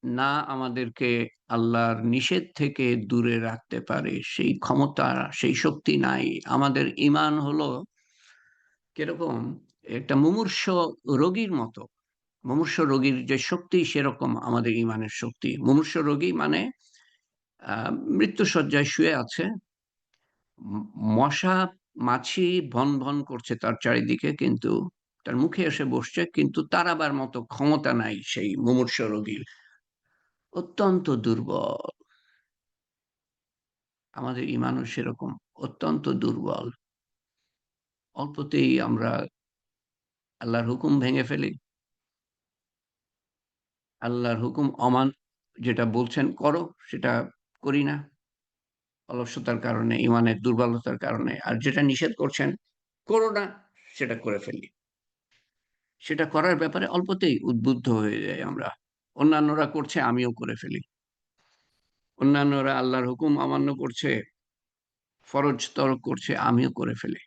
A: না আমাদেরকে আল্লাহর নিষেধ থেকে দূরে রাখতে পারে, সেই ক্ষমতা, সেই শক্তি নাই। আমাদের ঈমান হলো কিরকম? একটা মুমূর্ষ রোগীর মতো। মুমূর্ষ রোগীর যে শক্তি সেরকম আমাদের ঈমানের শক্তি। মুমূর্ষ রোগী মানে আ মৃত্যুশয্যায় শুয়ে আছে। ম মশা, মাছি ভন, ভন করছে তার চারিদিকে, কিন্তু তার মুখে এসে বসছে, কিন্তু তাড়াবার মতো ক্ষমতা নাই সেই মুমূর্ষ রোগীর। অত্যন্ত দুর্বল। আমাদের ঈমানও সেরকম অত্যন্ত দুর্বল। অল্পতেই আমরা আল্লাহর হুকুম ভেঙে ফেলি। আল্লাহর হুকুম যেটা বলছেন করো, সেটা করি না। অলসতার কারণে, ঈমানের দুর্বলতার কারণে। আর যেটা নিষেধ করছেন করো না, সেটা করে ফেলি। সেটা করার ব্যাপারে অল্পতেই উদ্বুদ্ধ হয়ে যাই আমরা। অন্যান্যরা করছে আমিও করে ফেলি। অন্যান্যরা আল্লাহর হুকুম অমান্য করছে, ফরজ তরক করছে, আমিও করে ফেলি।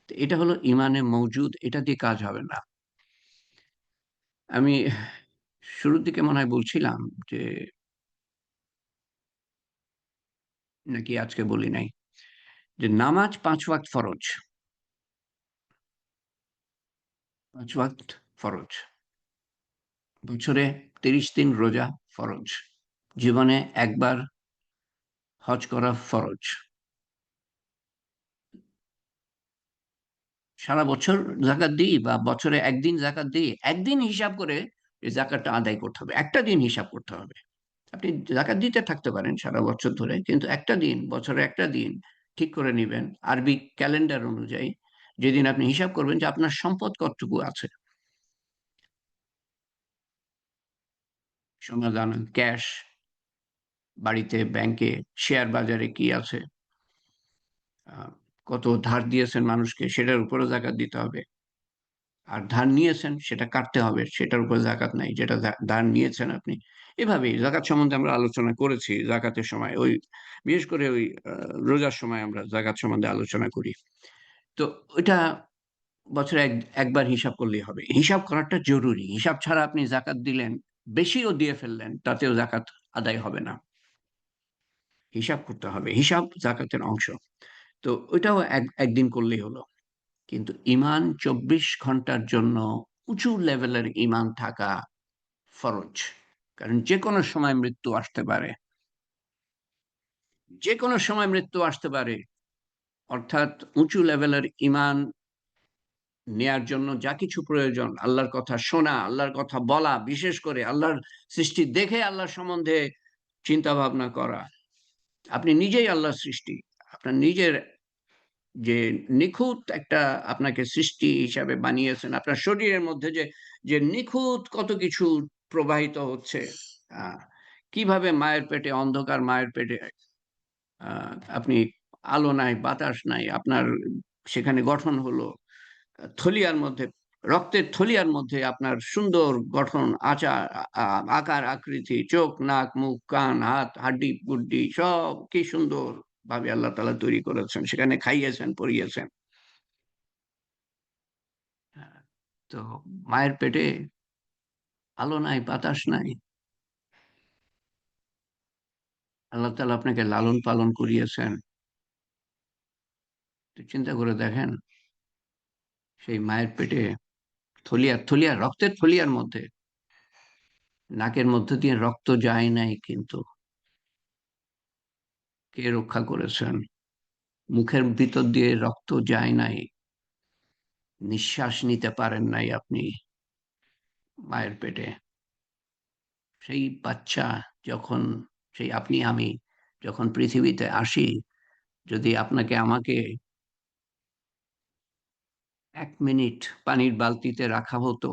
A: তো এটা হলো ইমানে মওজুদ, এটা দিয়ে কাজ হবে না। আমি শুরুর দিকে মনে হয় বলছিলাম যে, নাকি আজকে বলি নাই, যে নামাজ ৫ ওয়াক্ত ফরজ। ৫ ওয়াক্ত ফরজ। বছরে ৩০ দিন রোজা ফরজ। জীবনে একবার হজ করা ফরজ। সারা বছর যাকাত দিই, বা বছরে ১ দিন যাকাত দিই, ১ দিন হিসাব করে এই যাকাতটা আদায় করতে হবে। একটা দিন হিসাব করতে হবে। আপনি যাকাত দিতে থাকতে পারেন সারা বছর ধরে, কিন্তু একটা দিন, বছরে একটা দিন ঠিক করে নিবেন আরবি ক্যালেন্ডার অনুযায়ী, যেদিন আপনি হিসাব করবেন যে আপনার সম্পদ কতটুকু আছে। সোনা দানা, ক্যাশ, বাড়িতে, ব্যাংকে, শেয়ার বাজারে কি আছে, আ কত ধার দিয়েছেন মানুষকে সেটার উপরেও যাকাত দিতে হবে। আর ধার নিয়েছেন সেটা কাটতে হবে, সেটার উপর যাকাত নাই, যেটা ধার নিয়েছেন আপনি। এভাবেই যাকাত সম্বন্ধে আমরা আলোচনা করেছি যাকাতের সময়। বিশেষ করে রোজার সময় আমরা যাকাত সম্বন্ধে আলোচনা করি। তো ওইটা বছরে একবার হিসাব করলেই হবে। হিসাব করাটা জরুরি। হিসাব ছাড়া আপনি যাকাত দিলেন, বেশিও দিয়ে ফেললেন, তাতেও যাকাত আদায় হবে না। হিসাব করতে হবে। হিসাব যাকাতের অংশ। তো ওইটাও একদিন করলেই হলো। কিন্তু ঈমান ২৪ ঘন্টার জন্য উঁচু লেভেলের ঈমান থাকা ফরজ। কারণ যেকোনো সময় মৃত্যু আসতে পারে। যেকোনো সময় মৃত্যু আসতে পারে। অর্থাৎ উঁচু লেভেলের ঈমান নেয়ার জন্য যা কিছু প্রয়োজন, আল্লাহর কথা শোনা, আল্লাহর কথা বলা, বিশেষ করে আল্লাহর সৃষ্টি দেখে আল্লাহর সম্বন্ধে চিন্তা ভাবনা করা। আপনি নিজেই আল্লাহর সৃষ্টি। আপনার নিজের যে নিখুঁত একটা আপনাকে সৃষ্টি হিসাবে বানিয়েছেন, আপনার শরীরের মধ্যে যে যে নিখুঁত কত কিছু প্রবাহিত হচ্ছে। আহ, কিভাবে মায়ের পেটে, অন্ধকার মায়ের পেটে আপনি, আলো নাই, বাতাস নাই, আপনার সেখানে গঠন হলো থলিয়ার মধ্যে, রক্তের থলিয়ার মধ্যে আপনার সুন্দর গঠন, আচার, আকার আকৃতি, চোখ নাক মুখ কান হাত হাড্ডি গুড্ডি সব কি সুন্দর ভাবে আল্লাহ তাআলা তৈরি করেছেন, সেখানে খাইয়েছেন পরিয়েছেন। হ্যাঁ, তো মায়ের পেটে আলো নাই, বাতাস নাই, আল্লাহ তাআলা আপনাকে লালন পালন করিয়েছেন। তো চিন্তা করে দেখেন, সেই মায়ের পেটে থলিয়ার রক্তের থলিয়ার মধ্যে, নাকের মধ্য দিয়ে রক্ত যায় নাই, কিন্তু কে রক্ষা করেছেন? মুখের ভিতর দিয়ে রক্ত যায় নাই, নিঃশ্বাস নিতে পারেন নাই আপনি মায়ের পেটে। সেই বাচ্চা যখন, সেই আপনি আমি যখন পৃথিবীতে আসি, যদি আপনাকে আমাকে 1 মিনিট পানির বালতিতে রাখা হতো,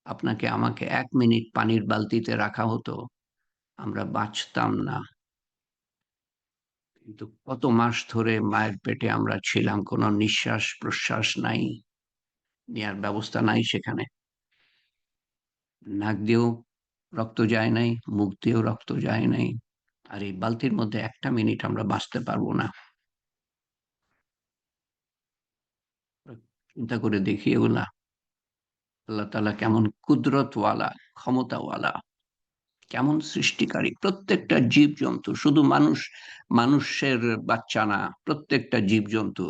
A: আপনাকে আমাকে 1 মিনিট পানির বালতিতে রাখা হতো, আমরা বাঁচতাম না। কিন্তু কত মাস ধরে মায়ের পেটে আমরা ছিলাম, কোনো নিঃশ্বাস প্রশ্বাস নাই, নেয়ার ব্যবস্থা নাই সেখানে। নাক দিয়েও রক্ত যায় নাই, মুখ দিয়েও রক্ত যায় নাই, আর এই বালতির মধ্যে 1টা মিনিট আমরা বাঁচতে পারবো না। চিন্তা করে দেখি এগুলা আল্লাহ তাআলা কেমন কুদরতওয়ালা, ক্ষমতাওয়ালা, কেমন সৃষ্টিকারী। প্রত্যেকটা জীবজন্তু, শুধু মানুষের বাচ্চা না, প্রত্যেকটা জীবজন্তু,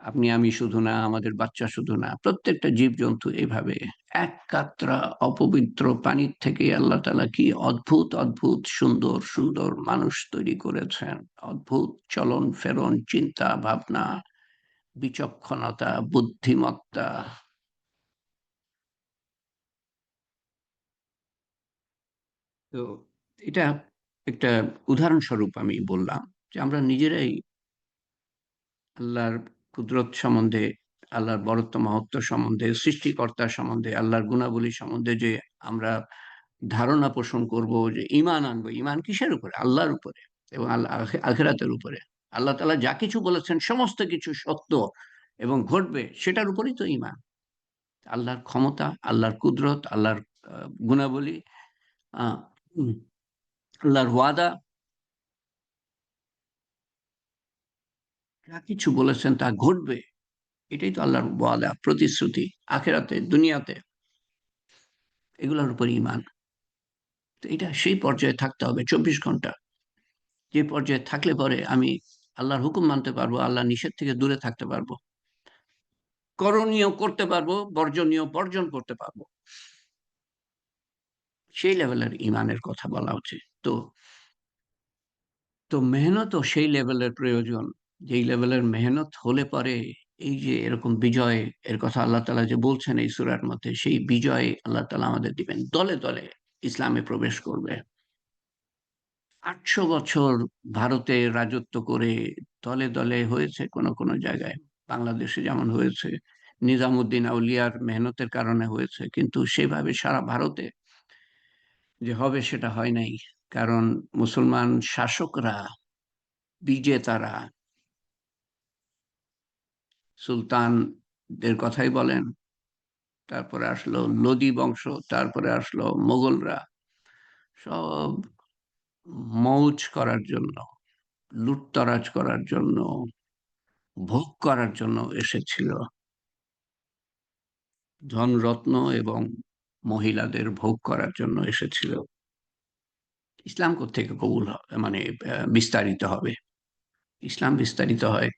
A: আপনি আমি শুধু না, আমাদের বাচ্চা শুধু না, প্রত্যেকটা জীবজন্তু এইভাবে এক কাতরা অপবিত্র পানির থেকে আল্লাহ তাআলা কি অদ্ভুত অদ্ভুত সুন্দর সুন্দর মানুষ তৈরি করেছেন। অদ্ভুত চলন ফেরন, চিন্তা ভাবনা, বিচক্ষণতা, বুদ্ধিমত্তা। তো এটা একটা উদাহরণস্বরূপ আমি বললাম, যে আমরা নিজেরাই আল্লাহর কুদরত সম্বন্ধে, আল্লাহর বড়ত্ব মহত্ব সম্বন্ধে, সৃষ্টিকর্তা সম্বন্ধে, আল্লাহর গুণাবলী সম্বন্ধে যে আমরা ধারণা পোষণ করব, যে ঈমান আনবো। ঈমান কিসের উপরে? আল্লাহর উপরে এবং আখিরাতের উপরে। আল্লাহ তাআলা যা কিছু বলেছেন সমস্ত কিছু সত্য এবং ঘটবে, সেটার উপরেই তো ঈমান। আল্লাহর ক্ষমতা, আল্লাহর কুদরত, আল্লাহর গুণাবলী, আ উম আল্লাহর ওয়াদা, যা কিছু বলেছেন তা ঘটবে। এটাই তো আল্লাহর ওয়াদা, প্রতিশ্রুতি। আখিরাতে, দুনিয়াতে, এগুলোর উপর ঈমান। তো এটা সেই পর্যায়ে থাকতে হবে ২৪ ঘন্টা। যে পর্যায়ে থাকলে পরে আমি আল্লাহর হুকুম মানতে পারবো, আল্লাহর নিষেধ থেকে দূরে থাকতে পারবো, করণীয় করতে পারবো, বর্জনীয় বর্জন করতে পারবো। সেই লেভেলের ঈমানের কথা বলা হচ্ছে। তো তো মেহনতও সেই লেভেলের প্রয়োজন, যেই লেভেলের মেহনত হলে পরে এই যে এরকম বিজয়, এর কথা আল্লাহ তাআলা যে বলছেন এই সূরার মধ্যে, সেই বিজয় আল্লাহ তাআলা আমাদের দিবেন। দলে দলে ইসলামে প্রবেশ করবে। ৮০০ বছর ভারতে রাজত্ব করে দলে দলে হয়েছে কোন কোন জায়গায়, বাংলাদেশে যেমন হয়েছে, নিজামুদ্দিন আউলিয়ার মেহনতের কারণে হয়েছে, কিন্তু সেভাবে সারা ভারতে যে হবে সেটা হয় নাই। কারণ মুসলমান শাসকরা, বিজেতারা, সুলতানদের কথাই বলেন, তারপরে আসলো লোদি বংশ, তারপরে আসলো মোগলরা, সব মৌজ করার জন্য, লুটতরাজ করার জন্য, ভোগ করার জন্য এসেছিল। ধনরত্ন এবং মহিলাদের ভোগ করার জন্য এসেছিল। ইসলাম কোত্থেকে কবুল হবে, মানে বিস্তারিত হবে? ইসলাম বিস্তারিত হয়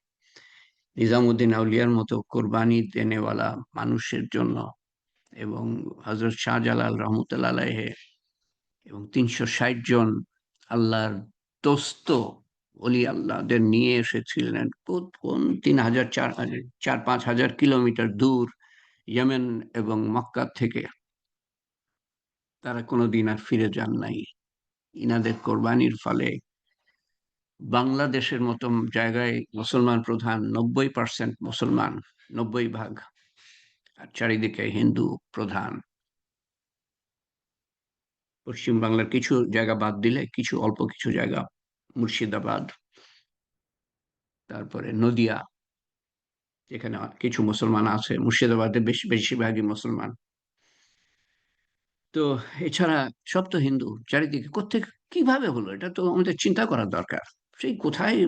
A: নিজামুদ্দিন আউলিয়ার মতো কোরবানি দেনেওয়ালা মানুষের জন্য, এবং হযরত শাহজালাল রহমতুল্লাহ আলাইহি এবং ৩৬০ জন আল্লাহর দোস্ত অলি আল্লাহদের নিয়ে এসেছিলেন। কোন ৩,০০০, ৪,৫০০ কিলোমিটার দূর ইয়েমেন এবং মক্কা থেকে। তারা কোনোদিন আর ফিরে যান নাই। ইনাদের কোরবানির ফলে বাংলাদেশের মতো জায়গায় মুসলমান প্রধান, 90% মুসলমান, 90 ভাগ, আর চারিদিকে হিন্দু প্রধান। পশ্চিম বাংলার কিছু জায়গা বাদ দিলে, কিছু অল্প কিছু জায়গা, মুর্শিদাবাদ, তারপরে নদিয়া, যেখানে কিছু মুসলমান আছে, মুর্শিদাবাদে বেশিরভাগই মুসলমান। তো এছাড়া সব তো হিন্দু চারিদিকে। কোত্থেকে কিভাবে হলো, এটা তো আমাদের চিন্তা করার দরকার। সেই কোথায়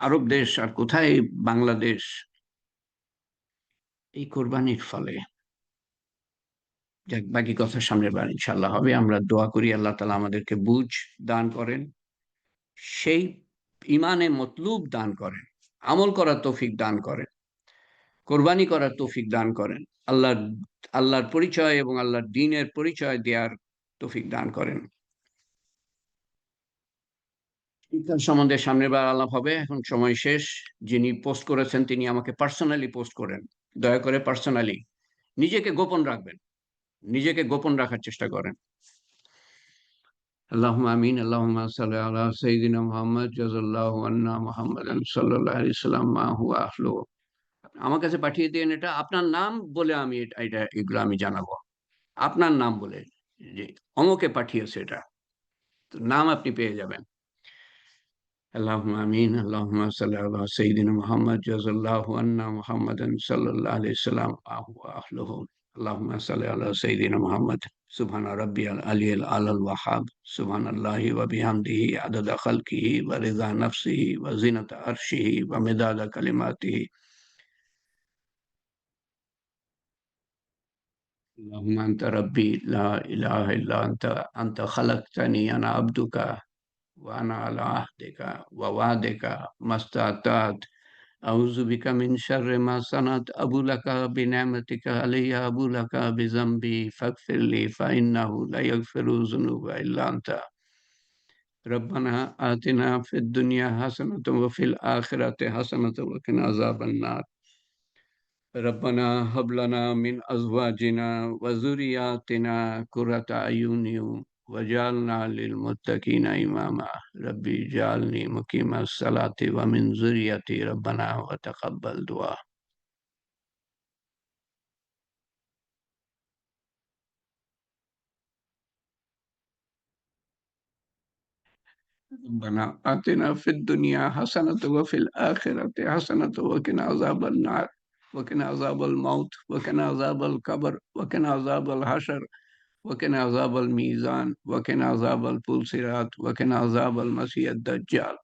A: আরব দেশ আর কোথায় বাংলাদেশ? এই কোরবানির ফলে। যাক, বাকি কথা সামনের বার ইনশাল্লাহ হবে। আমরা দোয়া করি আল্লাহ তালা আমাদেরকে বুঝ দান করেন, সেই ইমানে মতলুব দান করেন, আমল করার তৌফিক দান করেন, কোরবানি করার তৌফিক দান করেন, আল্লাহর পরিচয় এবং আল্লাহর দ্বীনের পরিচয় দেওয়ার তৌফিক দান করেন। ইফতার সম্বন্ধে সামনের বার আলাপ হবে, এখন সময় শেষ। যিনি পোস্ট করেছেন তিনি আমাকে পার্সোনালি পোস্ট করেন। দয়া করে পার্সোনালি নিজেকে গোপন রাখবেন, নিজেকে গোপন রাখার চেষ্টা করেন। আল্লাহুম্মা আমিন। আল্লাহুম্মা সাল্লি আলা সাইয়্যিদিনা মুহাম্মদ জাযাল্লাহু আন্না মুহাম্মাদান সাল্লাল্লাহু আলাইহি ওয়াসাল্লাম মা হুয়া আহলু। আমার কাছে পাঠিয়ে দিন, এটা আপনার নাম বলে আমি এগুলো আমি জানাবো। আপনার নাম বলে, যে অমুকে পাঠিয়েছে এটা, তো নাম আপনি পেয়ে যাবেন। আল্লাহুম্মা আমিন। আল্লাহুম্মা সাল্লি আলা সাইয়্যিদিনা মুহাম্মদ জাযাল্লাহু আন্না মুহাম্মাদান সাল্লাল্লাহু আলাইহি ওয়াসাল্লাম মা হুয়া আহলুহু। আল্লাহুম্মা সাল্লি আলা সাইয়্যিদিনা মুহাম্মদ। সুবহান রাব্বিয়াল আলিয়্যিল আলাল ওয়াহাব। সুবহানাল্লাহি ওয়া বিহামদিহি আদাদা খালকিহি ওয়া রিদা নাফসিহি ওয়া জিনাতা আরশিহি ওয়া মিদাদা কালিমাতিহি। اللهم أنت ربي لا إله إلا أنت. أنت خلقتني أنا عبدك وأنا على عهدك ووعدك ما استطعت. أعوذ بك من شر ما صنعت. أبو لك بنعمتك علي، أبو لك بذنبي فاغفر لي فإنه لا يغفر الذنوب إلا أنت. ربنا آتنا في الدنيا حسنة وفي الآخرة حسنة وقنا عذاب النار. ربنا هب لنا من أزواجنا وذرياتنا قرة أعين واجعلنا للمتقين إماما. ربي اجعلني مقيم الصلاة ومن ذريتي ربنا وتقبل دعاء. ربنا آتنا في الدنيا حسنة وفي الآخرة حسنة وقنا عذاب النار، وقنا عذاب الموت، وقنا عذاب القبر، وقنا عذاب الحشر، وقنا عذاب الميزان، وقنا عذاب البلصيرات، وقنا عذاب المسيح الدجال.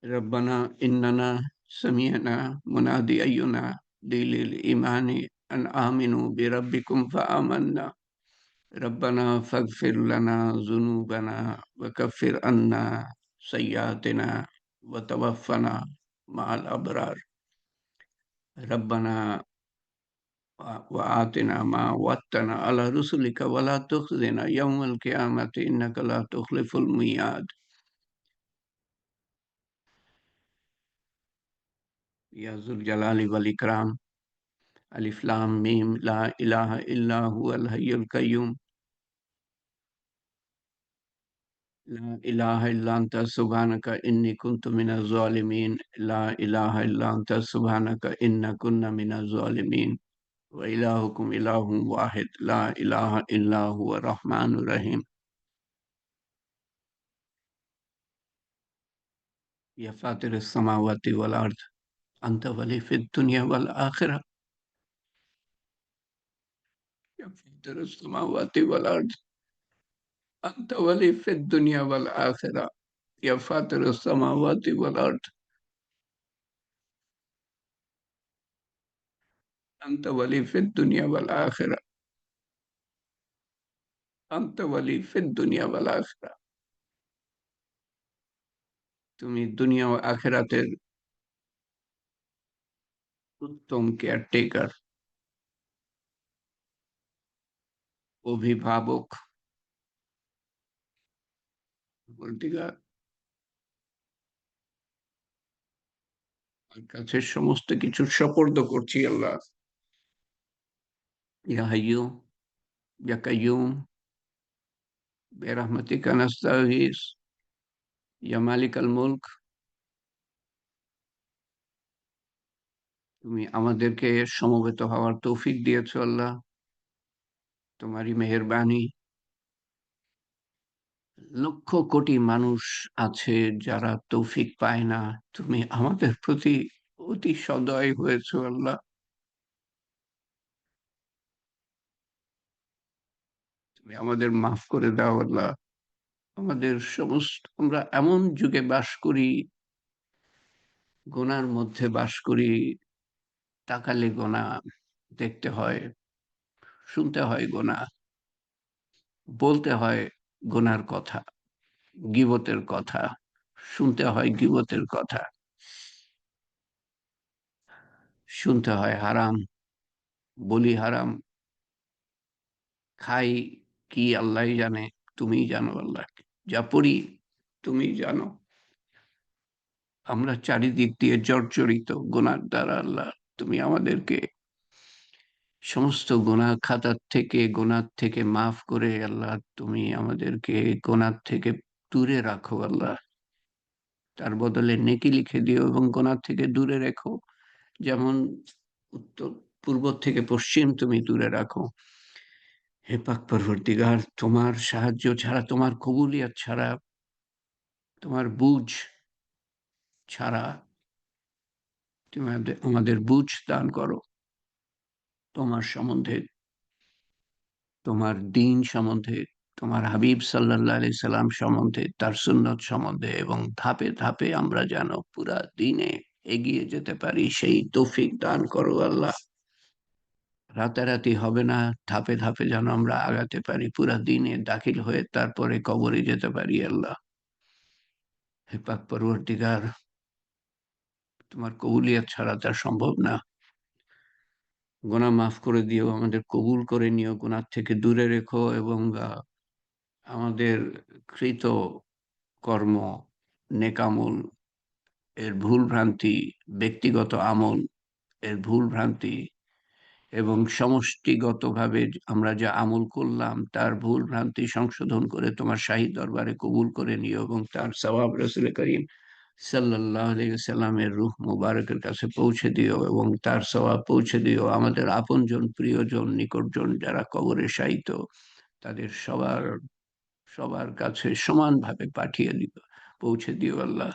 A: ربنا إننا سمعنا منادي ينادي للإيمان أن آمنوا بربكم فآمنا. ربنا فاغفر لنا ذنوبنا وكفر عنا سيئاتنا وتوفنا مع الأبرار. ربنا وآتنا ما وعدتنا على رسلك ولا تخزنا يوم القيامة إنك لا تخلف الميعاد. يا ذو الجلال والإكرام. ألف لام ميم لا إله إلا هو الحي القيوم. لا إله إلا أنت سبحانك إني كنت من الظالمين. لا إله إلا أنت سبحانك إنا كنا من الظالمين. وإلهكم إله واحد لا إله إلا هو الرحمن الرحيم. يا فاطر السماوات والأرض أنت ولي في الدنيا والآخرة. يا فاطر السماوات والأرض أنت ولي في الدنيا والآخرة. يا فاطر السماوات والأرض أنت ولي في الدنيا والآخرة. أنت ولي في الدنيا والآخرة। তুমি দুনিয়া ও আখেরাতের উত্তম কেয়ারটেকার, অভিভাবক, পরবর্তীকার কাছে সমস্ত কিছু সোপর্দ করছি আল্লাহ। ইয়া হাইয়্যু ইয়া কাইয়্যুম বিরহমাতিকা নাস্তাগীথ ইয়া মালিকাল মুলক। তুমি আমাদেরকে সমবেত হওয়ার তৌফিক দিয়েছো আল্লাহ, তোমারই মেহেরবানি। লক্ষ কোটি মানুষ আছে যারা তৌফিক পায় না, তুমি আমাদের প্রতি অতি সদয় হয়েছো আল্লাহ। তুমি আমাদের মাফ করে দাও আল্লাহ। আমাদের সমস্ত, আমরা এমন যুগে বাস করি, গোনার মধ্যে বাস করি, তাকালে গোনা, দেখতে হয়, শুনতে হয় গোনা, বলতে হয় গোনার কথা, গীবতের কথা, শুনতে হয় গীবতের কথা, শুনতে হয় হারাম, বলি হারাম, খাই কি আল্লাহই জানে, তুমিই জানো আল্লাহ। যা পড়ি তুমিই জানো। আমরা চারিদিক দিয়ে জর্জরিত গুনার দ্বারা আল্লাহ। তুমি আমাদেরকে সমস্ত গুনাহ খাতার থেকে, গুনার থেকে মাফ করে আল্লাহ, তুমি আমাদেরকে গুনার থেকে দূরে রাখো আল্লাহ। তার বদলে নেকি লিখে দিও এবং গুনার থেকে দূরে রেখো। যেমন উত্তর পূর্ব থেকে পশ্চিম তুমি দূরে রাখো। হে পাক পরবর্তীগার, তোমার সাহায্য ছাড়া, তোমার কবুলিয়ত ছাড়া, তোমার বুঝ ছাড়া, তুমি আমাদের বুঝ দান করো তোমার সম্বন্ধে, তোমার দিন সম্বন্ধে, তোমার হাবিব সাল্লাল্লাহু আলাইহি সাল্লাম সম্বন্ধে, তার সুন্নত সম্বন্ধে, এবং ধাপে ধাপে আমরা যেন পুরা দিনে এগিয়ে যেতে পারি সেই তৌফিক দান করো আল্লাহ। রাতারাতি হবে না, ধাপে ধাপে যেন আমরা আগাতে পারি, পুরা দিনে দাখিল হয়ে তারপরে কবরে যেতে পারি আল্লাহ। হে পাক পরবর্তীগার, তোমার কবুলিয়ত ছাড়া তা সম্ভব না। গুনাহ মাফ করে দিও, আমাদের কবুল করে নিও, গুনাহ থেকে দূরে রেখো, এবং আমাদের কৃত কর্ম, নেকামল এর ভুল ভ্রান্তি, ব্যক্তিগত আমল এর ভুল ভ্রান্তি, এবং সমষ্টিগতভাবে আমরা যা আমল করলাম তার ভুল ভ্রান্তি সংশোধন করে তোমার শাহী দরবারে কবুল করে নিও, এবং তার সওয়াব রাসূল করিম সাল্লাল্লাহু আলাইহি ওয়াসাল্লামের রূহ মুবারকের কাছে পৌঁছে দিও, এবং তার সওয়াব পৌঁছে দিও আমাদের আপনজন, প্রিয়জন, নিকটজন যারা কবরে শায়িত, তাদের সবার সবার কাছে সমানভাবে পাঠিয়ে দিও, পৌঁছে দিও আল্লাহ।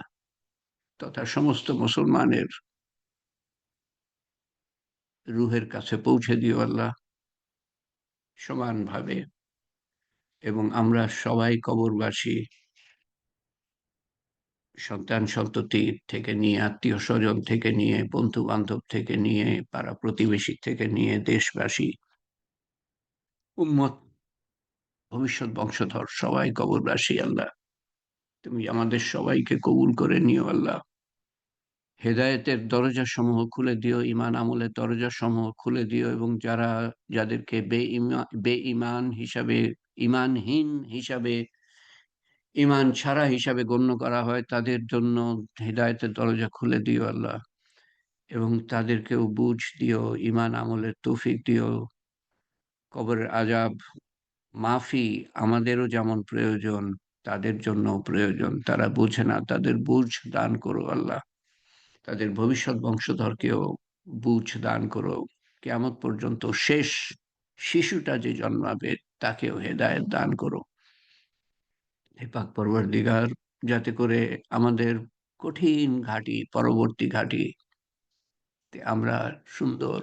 A: তথা সমস্ত মুসলমানের রুহের কাছে পৌঁছে দিও আল্লাহ সমানভাবে। এবং আমরা সবাই কবরবাসী, সন্তান সন্ততি থেকে নিয়ে, আত্মীয় স্বজন থেকে নিয়ে, বন্ধু বান্ধব থেকে নিয়ে, পাড়া প্রতিবেশী থেকে নিয়ে, দেশবাসী, উম্মত, ভবিষ্যৎ বংশধর সবাই কবরবাসী আল্লাহ। তুমি আমাদের সবাইকে কবুল করে নিও আল্লাহ। হেদায়েতের দরজা সমূহ খুলে দিও, ঈমান আমলের দরজা সমূহ খুলে দিও, এবং যারা, যাদেরকে বেঈমান হিসাবে, ঈমানহীন হিসাবে, ঈমান ছাড়া হিসাবে গণ্য করা হয়, তাদের জন্য হেদায়েতের দরজা খুলে দিও আল্লাহ, এবং তাদেরকেও বুঝ দিও, ঈমান আমলের তৌফিক দিও। কবরের আযাব মাফি আমাদেরও যেমন প্রয়োজন, তাদের জন্যও প্রয়োজন। তারা বুঝে না, তাদের বুঝ দান করো আল্লাহ। তাদের ভবিষ্যৎ বংশধরকেও বুঝ দান করো। কিয়ামত পর্যন্ত শেষ শিশুটা যে জন্মাবে তাকেও হেদায়েত দান করো। হে পাক পরওয়ারদিগার, যাতে করে আমাদের কঠিন ঘাটি, পরবর্তী ঘাটি আমরা সুন্দর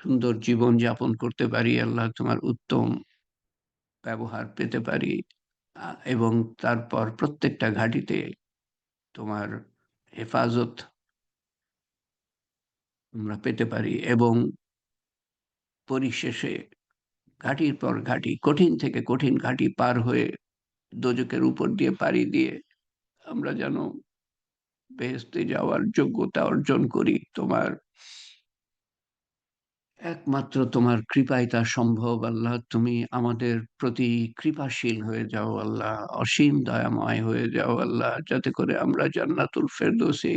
A: সুন্দর জীবন যাপন করতে পারি আল্লাহ, তোমার উত্তম ব্যবহার পেতে পারি, এবং তারপর প্রত্যেকটা ঘাটিতে তোমার হেফাজত আমরা পেতে পারি, এবং পরিশেষে ঘাটির পর ঘাটি, কঠিন থেকে কঠিন ঘাটি পার হয়ে দোজখের উপর দিয়ে পাড়ি দিয়ে আমরা যেন বেহেশতে যাওয়ার যোগ্যতা অর্জন করি। তোমার একমাত্র তোমার কৃপায় তা সম্ভব আল্লাহ। তুমি আমাদের প্রতি কৃপাশীল হয়ে যাও আল্লাহ, অসীম দয়াময় হয়ে যাও আল্লাহ, যাতে করে আমরা জান্নাতুল ফেরদৌসে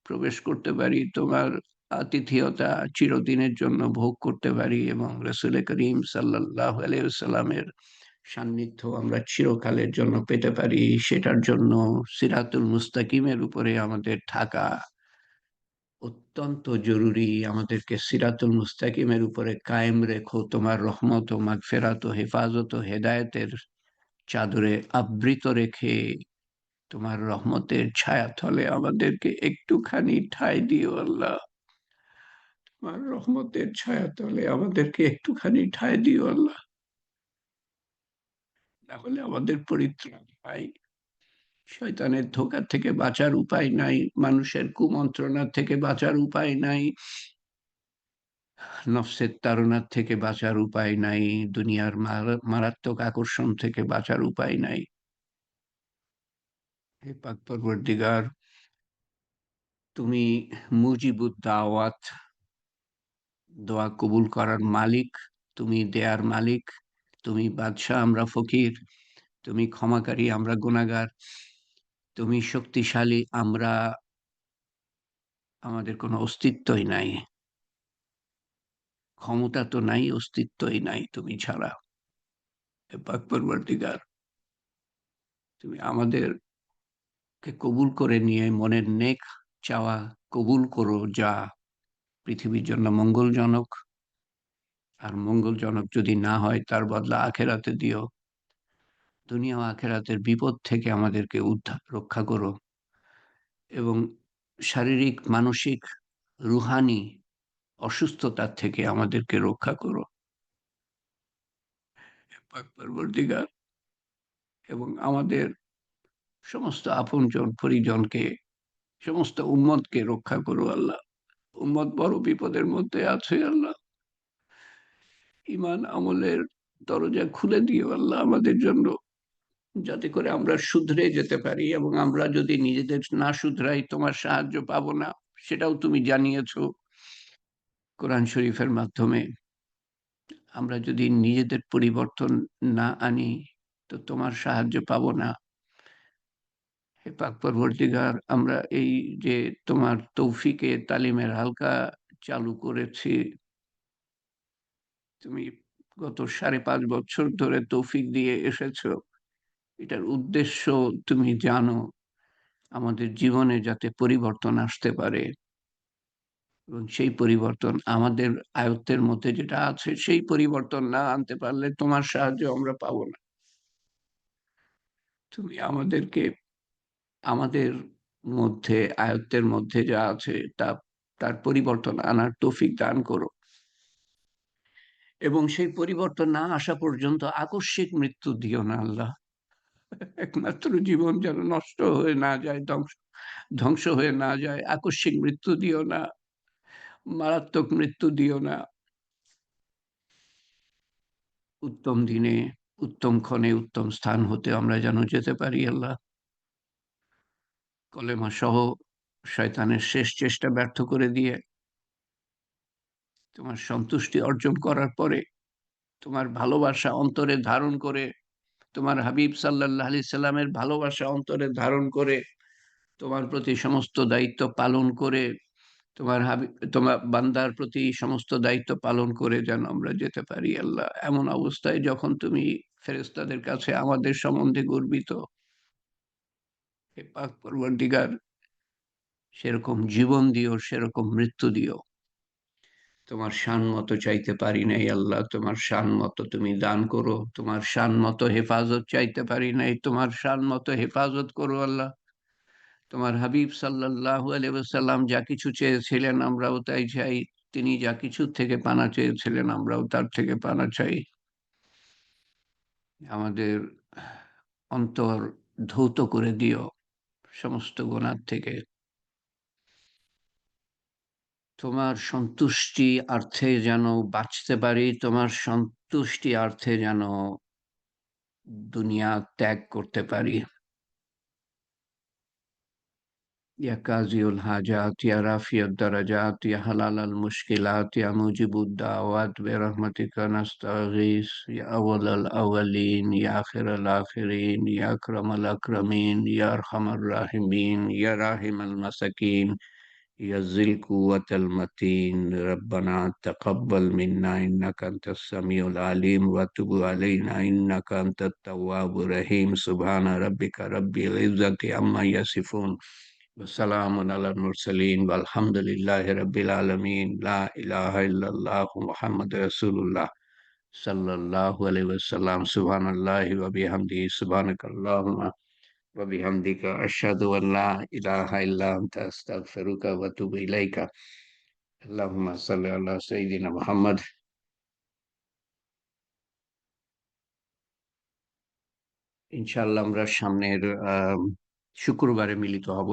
A: প্রবেশ করতে পারি, তোমার আতিথেয়তা চিরদিনের জন্য ভোগ করতে পারি, এবং রাসূল করিম সাল্লাল্লাহু আলাইহি ওয়াসাল্লামের সান্নিধ্য আমরা চিরকালের জন্য পেতে পারি। সেটার জন্য সিরাতুল মুস্তাকিমের উপরে আমাদের থাকা অত্যন্ত জরুরি। আমাদেরকে সিরাতুল মুস্তাকিমের উপরে কায়েম রেখো, তোমার রহমত ও মাগফিরাত ও হেফাজত ও হেদায়েতের চাদরে আবৃত রেখে তোমার রহমতের ছায়াতলে আমাদেরকে একটুখানি ঠাঁই দিও আল্লাহ। তোমার রহমতের ছায়াতলে আমাদেরকে একটুখানি ঠাঁই দিও আল্লাহ, না হলে আমাদের পরিত্রাণ পাই। শয়তানের ধোঁকা থেকে বাঁচার উপায় নাই, মানুষের কুমন্ত্রণা থেকে বাঁচার উপায় নাই, নফসের তাড়নার থেকে বাঁচার উপায় নাই, দুনিয়ার মারাত্মক আকর্ষণ থেকে বাঁচার উপায় নাই। হে পাক পরবর্তীগার, তুমি মুজিবুদ দাওয়াত, দোয়া কবুল করার মালিক, তুমি দেয়ার মালিক, তুমি বাদশাহ, আমরা ফকির, তুমি ক্ষমাকারী, আমরা গুনাহগার, তুমি শক্তিশালী, আমাদের কোনো অস্তিত্বই নাই, ক্ষমতা তো নাই, অস্তিত্বই নাই তুমি ছাড়া। হে পাক পরবর্তীগার, তুমি আমাদেরকে কবুল করে নিয়ে মনের নেক চাওয়া কবুল করো, যা পৃথিবীর জন্য মঙ্গলজনক, আর মঙ্গলজনক যদি না হয় তার বদলা আখেরাতে দিও। দুনিয়া ও আখেরাতের বিপদ থেকে আমাদেরকে উদ্ধার রক্ষা করো, এবং শারীরিক, মানসিক, রুহানি অসুস্থতার থেকে আমাদেরকে রক্ষা করো পাক পরবর্তীগার। এবং আমাদের সমস্ত আপনজন পরিজনকে, সমস্ত উম্মতকে রক্ষা করো আল্লাহ। উম্মত বড় বিপদের মধ্যে আছে আল্লাহ। ঈমান আমলের দরজা খুলে দিও আল্লাহ আমাদের জন্য, যাতে করে আমরা শুধরে যেতে পারি, এবং আমরা যদি নিজেদের না শুধরাই তোমার সাহায্য পাবো না, সেটাও তুমি জানিয়েছো কোরআন শরীফের মাধ্যমে। আমরা যদি নিজেদের পরিবর্তন না আনি, তো তোমার সাহায্য পাবো না। হে পাক পরবর্তীগার, আমরা এই যে তোমার তৌফিকে তালিমের হালকা চালু করেছি, তুমি গত 5.5 বছর ধরে তৌফিক দিয়ে এসেছো, এটার উদ্দেশ্য তুমি জানো, আমাদের জীবনে যাতে পরিবর্তন আসতে পারে, এবং সেই পরিবর্তন আমাদের আয়ত্তের মধ্যে যেটা আছে, সেই পরিবর্তন না আনতে পারলে তোমার সাহায্য আমরা পাবো না। তুমি আমাদেরকে আমাদের মধ্যে, আয়ত্তের মধ্যে যা আছে তার পরিবর্তন আনার তৌফিক দান করো, এবং সেই পরিবর্তন না আসা পর্যন্ত আকস্মিক মৃত্যু দিও না আল্লাহ। একমাত্র জীবন যেন নষ্ট হয়ে না যায়, ধ্বংস হয়ে না যায়, আকস্মিক মৃত্যু দিও না, মারাত্মক মৃত্যু দিও না। উত্তম দিনে, উত্তম ক্ষণে, উত্তম স্থান হতে আমরা যেন যেতে পারি আল্লাহ। কলেমা সহ শয়তানের শেষ চেষ্টা ব্যর্থ করে দিয়ে তোমার সন্তুষ্টি অর্জন করার পরে, তোমার ভালোবাসা অন্তরে ধারণ করে, তোমার হাবিব সাল্লাল্লাহু আলাইহি সাল্লামের ভালোবাসা অন্তরে ধারণ করে, তোমার প্রতি সমস্ত দায়িত্ব পালন করে, তোমার বান্দার প্রতি সমস্ত দায়িত্ব পালন করে যেন আমরা যেতে পারি আল্লাহ। এমন অবস্থায় যখন তুমি ফেরেশতাদের কাছে আমাদের সম্বন্ধে গর্বিত, হে পাক পরওয়ারদিগার, সেরকম জীবন দিও, সেরকম মৃত্যু দিও। তোমার শান মতো চাইতে পারি নাই আল্লাহ, তোমার শান মতো তুমি দান করো। তোমার শান মতো হেফাজত চাইতে পারি নাই, তোমার শান মতো হেফাজত করো আল্লাহ। তোমার হাবিব সাল্লাল্লাহু আলাইহি ওয়াসাল্লাম যা কিছু চেয়েছিলেন আমরাও তাই চাই, তিনি যা কিছু থেকে পানা চেয়েছিলেন আমরাও তার থেকে পানা চাই। আমাদের অন্তর ধৌত করে দিও সমস্ত গুনাহ থেকে। তোমার সন্তুষ্টি অর্থে যেন বাঁচতে পারি, তোমার সন্তুষ্টি অর্থে যেন দুনিয়া ত্যাগ করতে পারি। يا قاضي الحاجات يا رافع الدرجات يا حلال المشكلات يا مجيب الدعوات برحمتك نستغيث يا أول الأولين يا آخر الآخرين يا أكرم الأكرمين يا أرحم الراحمين يا راحم المساكين يا ذي القوة المتين ربنا تقبل منا إنك أنت السميع العليم وتب علينا إنك أنت التواب الرحيم سبحان ربك رب العزة عما يصفون وسلام على المرسلين والحمد لله رب العالمين لا إله إلا الله محمد رسول الله صلى الله عليه وسلم سبحان الله وبحمده سبحانك اللهم وبحمدك أشهد أن لا إله إلا أنت أستغفرك وأتوب إليك اللهم صل على سيدنا محمد ইনশাআল্লাহ আমরা সামনের শুক্রবারে মিলিত হব